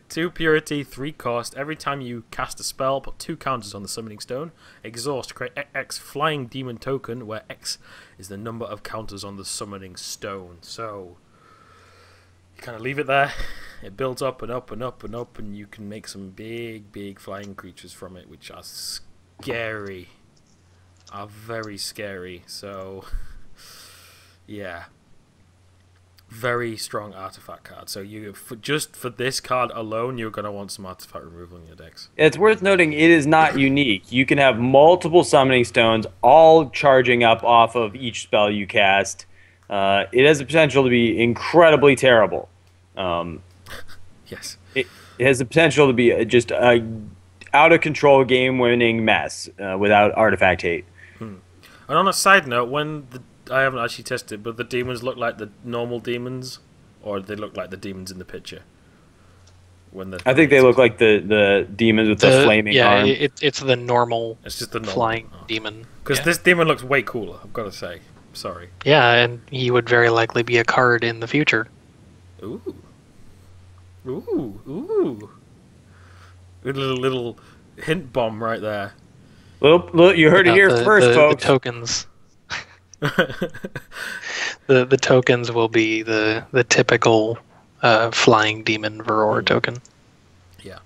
2 purity, 3 cost. Every time you cast a spell, put 2 counters on the Summoning Stone. Exhaust, create X Flying Demon token, where X is the number of counters on the Summoning Stone. So, you kind of leave it there. It builds up and up and up and up, and you can make some big, big flying creatures from it, which are scary. Are very scary. So, yeah. Very strong artifact card. So just for this card alone, you're going to want some artifact removal in your decks. It's worth noting it is not unique. You can have multiple summoning stones all charging up off of each spell you cast. It has the potential to be incredibly terrible. Yes. It has the potential to be just a out-of-control game-winning mess without artifact hate. And on a side note, I haven't actually tested, but the demons look like the normal demons, or they look like the demons in the picture. I think they look like the demons with the flaming arm. Yeah, it's the normal. It's just the normal flying demon. Because this demon looks way cooler. I've got to say. Sorry. Yeah, and he would very likely be a card in the future. Ooh. Good little hint bomb right there. Well, you heard it here first, folks. The tokens. the tokens will be the typical flying demon Varor token. Yeah.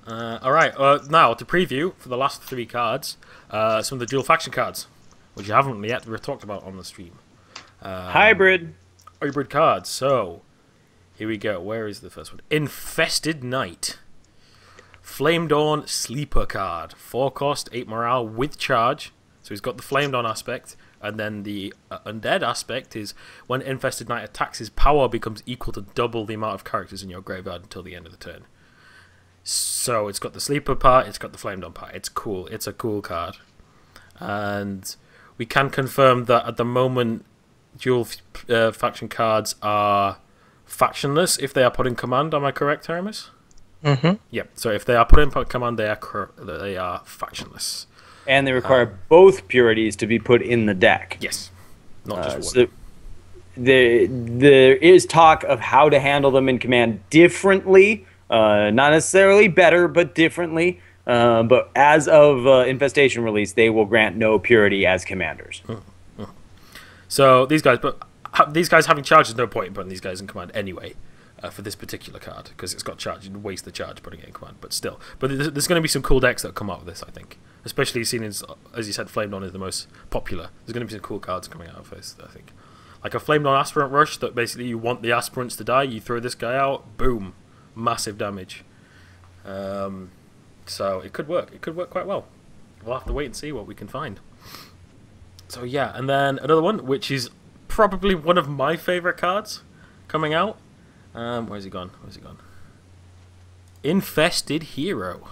All right. Now to preview for the last 3 cards, some of the dual faction cards, which you haven't yet talked about on the stream. Hybrid cards. So here we go. Where is the first one? Infested Knight. Flame Dawn Sleeper card. 4 cost, 8 morale with charge. So he's got the Flame Dawn aspect. And then the Undead aspect is when Infested Knight attacks, his power becomes equal to double the amount of characters in your graveyard until the end of the turn. So it's got the Sleeper part, it's got the Flame Dawn part. It's cool. It's a cool card. And we can confirm that at the moment, dual faction cards are factionless if they are put in command. Am I correct, Teremus? Mm-hmm. Yep. So if they are put in command, they are factionless. and they require both purities to be put in the deck. Yes, not just one. So there is talk of how to handle them in command differently, not necessarily better, but differently. But as of Infestation release, they will grant no purity as commanders. So these guys, but these guys having charge, there's no point in putting these guys in command anyway. For this particular card, because it's got charge, you'd waste the charge putting it in command. But still, there's going to be some cool decks that come out of this, I think. Especially seeing as you said, Flame Dawn is the most popular. There's going to be some cool cards coming out of this, I think. Like a Flame Dawn Aspirant Rush that basically you want the aspirants to die, you throw this guy out, boom, massive damage. So it could work. It could work quite well. We'll have to wait and see what we can find. So yeah, and then another one, which is probably one of my favourite cards coming out. Where's he gone? Infested Hero.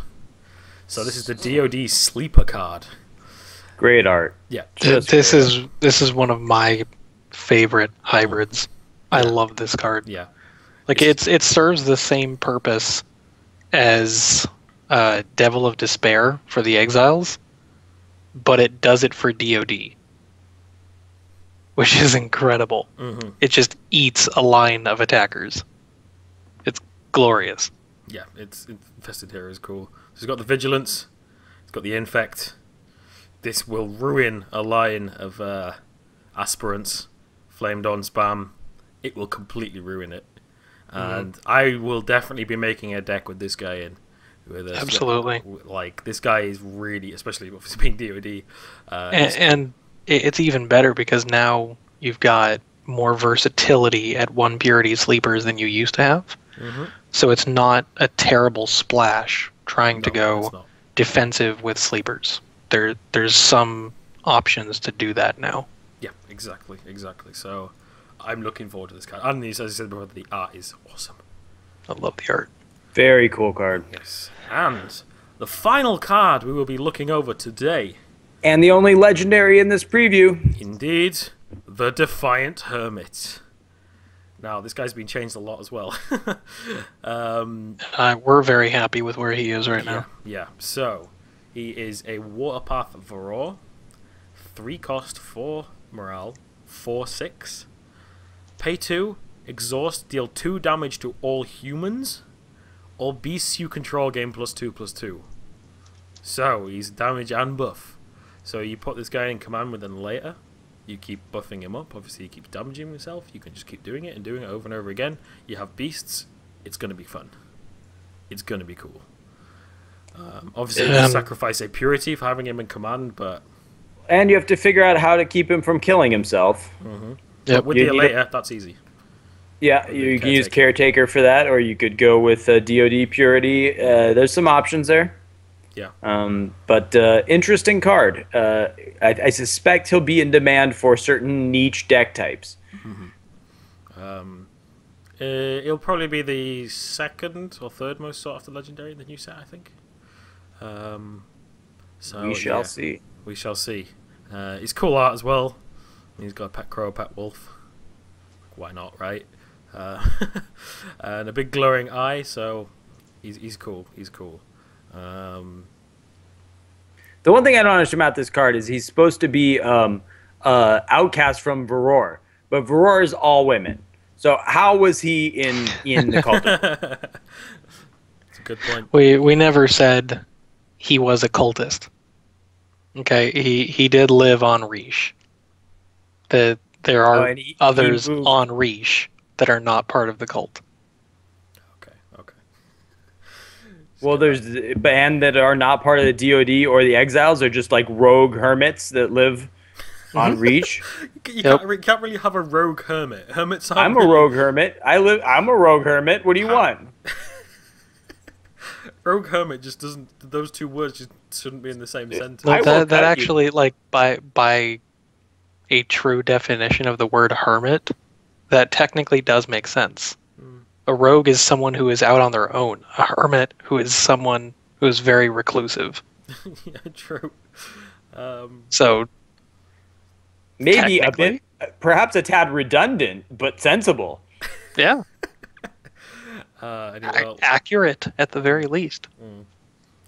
So this is the DoD Sleeper card. Great art. Yeah. This is one of my favorite hybrids. I love this card. Yeah. Like it serves the same purpose as Devil of Despair for the Exiles, but it does it for DoD, which is incredible. Mm-hmm. It just eats a line of attackers. It's glorious. Yeah, Infested Hero is cool. So it's got the Vigilance, it's got the Infect. This will ruin a line of aspirants, Flame Dawn spam. It will completely ruin it. And I will definitely be making a deck with this guy in. Absolutely. Like, this guy is really, especially if he's being DoD. And it's even better because now you've got more versatility at 1 purity sleepers than you used to have. Mm-hmm. So it's not a terrible splash trying to go defensive with sleepers. There's some options to do that now. Yeah, exactly. So I'm looking forward to this card. And as I said before, the art is awesome. I love the art. Very cool card. Yes. And the final card we will be looking over today. And the only legendary in this preview. Indeed, the Defiant Hermit. Now, this guy's been changed a lot as well. We're very happy with where he is right now. Yeah, so he is a Waterpath Varor. 3 cost, 4 morale, 4/6. Pay 2, exhaust, deal 2 damage to all humans. All beasts you control gain +2/+2. So, he's damage and buff. So you put this guy in command with him later. You keep buffing him up. Obviously, he keeps damaging himself. You can just keep doing it and doing it over and over again. You have beasts. It's going to be fun. It's going to be cool. Obviously, you sacrifice a purity for having him in command, but... And you have to figure out how to keep him from killing himself. Mm-hmm. Yep. With the later, that's easy. Yeah, you can use Caretaker for that, or you could go with DoD Purity. There's some options there. Yeah. But interesting card. I suspect he'll be in demand for certain niche deck types. Mm-hmm. It'll probably be the 2nd or 3rd most sought after legendary in the new set, I think. So we shall see. We shall see. He's cool art as well. He's got a pet crow, a pet wolf. Why not, right? And a big glowing eye, so he's cool. He's cool. The one thing I don't understand about this card is he's supposed to be outcast from Varor, but Varor is all women. So how was he in the cult? That's a good point. We never said he was a cultist. Okay, he did live on Riche. There are others on Riche that are not part of the cult. Okay. Well, there's a band that are not part of the DoD or the Exiles. They're just like rogue hermits that live on Reach. You can't really have a rogue hermit. Hermits aren't I'm a rogue hermit. I'm a rogue hermit. What do you want? Rogue hermit just doesn't. Those two words just shouldn't be in the same sentence. No, that actually, like by a true definition of the word hermit, that technically does make sense. A rogue is someone who is out on their own. A hermit who is someone who is very reclusive. Yeah, true. So maybe a bit, perhaps a tad redundant, but sensible. Yeah. Anyway, accurate at the very least.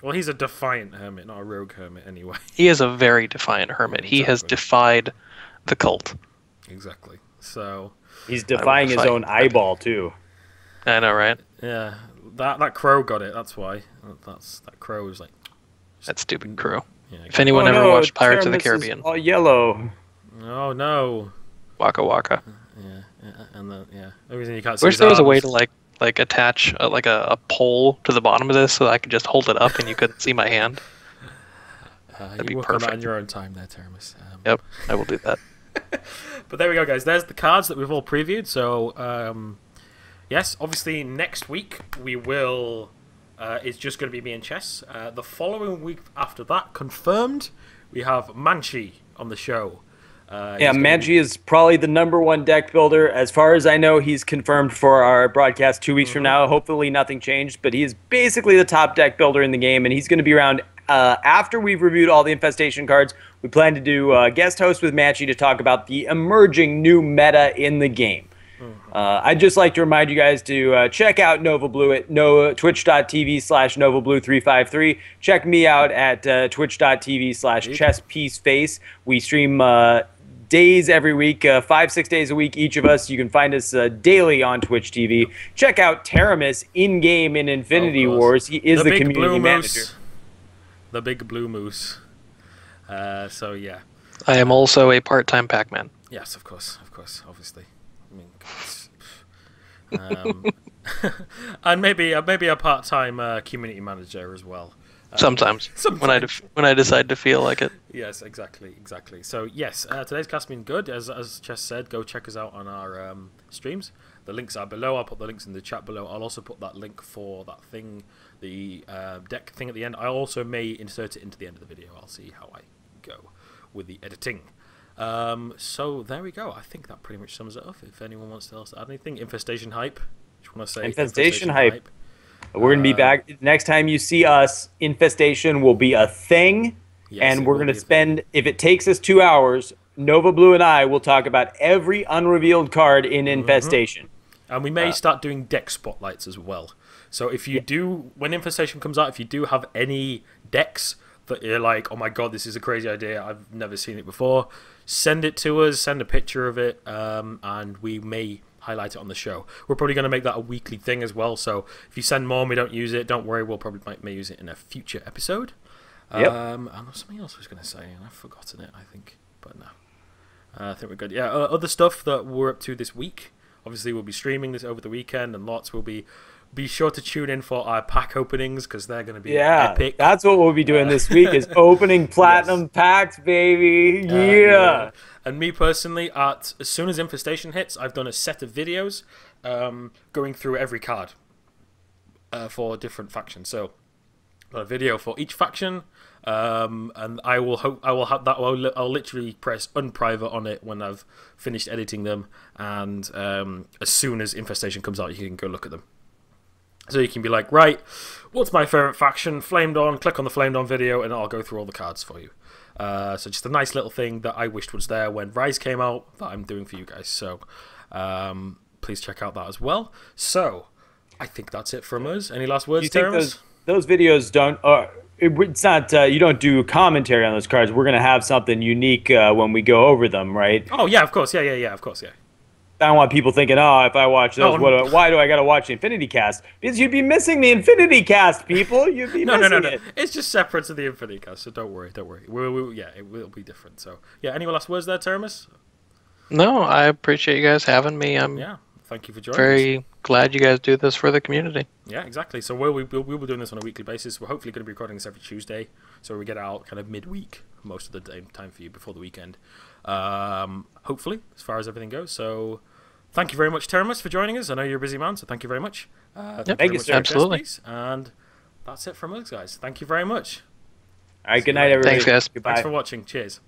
Well, he's a defiant hermit, not a rogue hermit, anyway. He is a very defiant hermit. Exactly. He has defied the cult. Exactly. So he's defying his own eyeball too. I know, right? Yeah, that crow got it. That's why. That crow was like that stupid crow. Yeah, if anyone ever watched Pirates of the Caribbean, all yellow. Oh no. Waka waka. Yeah, and the everything you can't see. Wish there was a way to like attach a pole to the bottom of this so that I could just hold it up and you couldn't see my hand. That'd be perfect. On that in your own time, there, Teremus. Yep, I will do that. But there we go, guys. There's the cards that we've all previewed. So. Yes, obviously next week we will. It's just going to be me and Chess. The following week after that, confirmed, we have Manchi on the show. Manchi is probably the #1 deck builder. As far as I know, he's confirmed for our broadcast 2 weeks from now. Hopefully nothing changed, but he is basically the top deck builder in the game, and he's going to be around after we've reviewed all the Infestation cards. We plan to do a guest host with Manchi to talk about the emerging new meta in the game. I'd just like to remind you guys to check out Nova Blue at twitch.tv/NovaBlue353. Check me out at twitch.tv/ChessPieceFace. We stream days every week, 5-6 days a week, each of us. You can find us daily on Twitch TV. Check out Teremus in-game in Infinity Wars. He is the community manager. The big blue moose. So, yeah. I am also a part-time Pac-Man. Yes, of course, obviously. I mean, and maybe a part-time community manager as well. Sometimes. When I decide to feel like it. Yes, exactly. So yes, today's cast been good. As Chess said, go check us out on our streams. The links are below. I'll put the links in the chat below. I'll also put that link for that thing, the deck thing at the end. I also may insert it into the end of the video. I'll see how I go with the editing. So there we go. I think that pretty much sums it up. If anyone wants to add anything, Infestation hype. Just want to say Infestation hype. We're gonna be back next time you see us. Infestation will be a thing, and we're gonna spend. If it takes us 2 hours, Nova Blue and I will talk about every unrevealed card in Infestation. And we may start doing deck spotlights as well. So if you do, when Infestation comes out, if you do have any decks that you're like, oh my god, this is a crazy idea, I've never seen it before, send it to us, send a picture of it, and we may highlight it on the show. We're probably going to make that a weekly thing as well, so if you send more and we don't use it, don't worry, we'll probably may use it in a future episode. And there's something else I was going to say, and I've forgotten it, I think, but no. I think we're good. Yeah, other stuff that we're up to this week, obviously we'll be streaming this over the weekend, and lots will be sure to tune in for our pack openings, because they're going to be epic. That's what we'll be doing this week, is opening platinum packs, baby. Yeah. And me personally, as soon as Infestation hits, I've done a set of videos going through every card for different factions. So a video for each faction, and I'll literally press unprivate on it when I've finished editing them, and as soon as Infestation comes out, you can go look at them. So you can be like, right, what's my favorite faction? Flamed On. Click on the Flamed On video, and I'll go through all the cards for you. So just a nice little thing that I wished was there when Rise came out that I'm doing for you guys. So please check out that as well. So I think that's it from us. Any last words, Teremus? Those videos don't. It's not. You don't do commentary on those cards. We're gonna have something unique when we go over them, right? Oh yeah, of course. Yeah, of course, yeah. I don't want people thinking, oh, if I watch those, why do I got to watch the Infinity Cast? Because you'd be missing the Infinity Cast, people. You'd be missing it. It's just separate to the Infinity Cast, so don't worry. It will be different. So, yeah, any last words there, Teremus? No, I appreciate you guys having me. Thank you for joining us. glad you guys do this for the community. Yeah, exactly. So we'll be doing this on a weekly basis. We're hopefully going to be recording this every Tuesday, so we get out kind of midweek most of the time for you before the weekend. Hopefully, as far as everything goes. So thank you very much, Teremus, for joining us. I know you're a busy man, so thank you very much. Thank you, sir. Absolutely. And that's it from us, guys. Thank you very much. All right, good night, everybody. Thanks, guys. Goodbye. Thanks for watching. Cheers.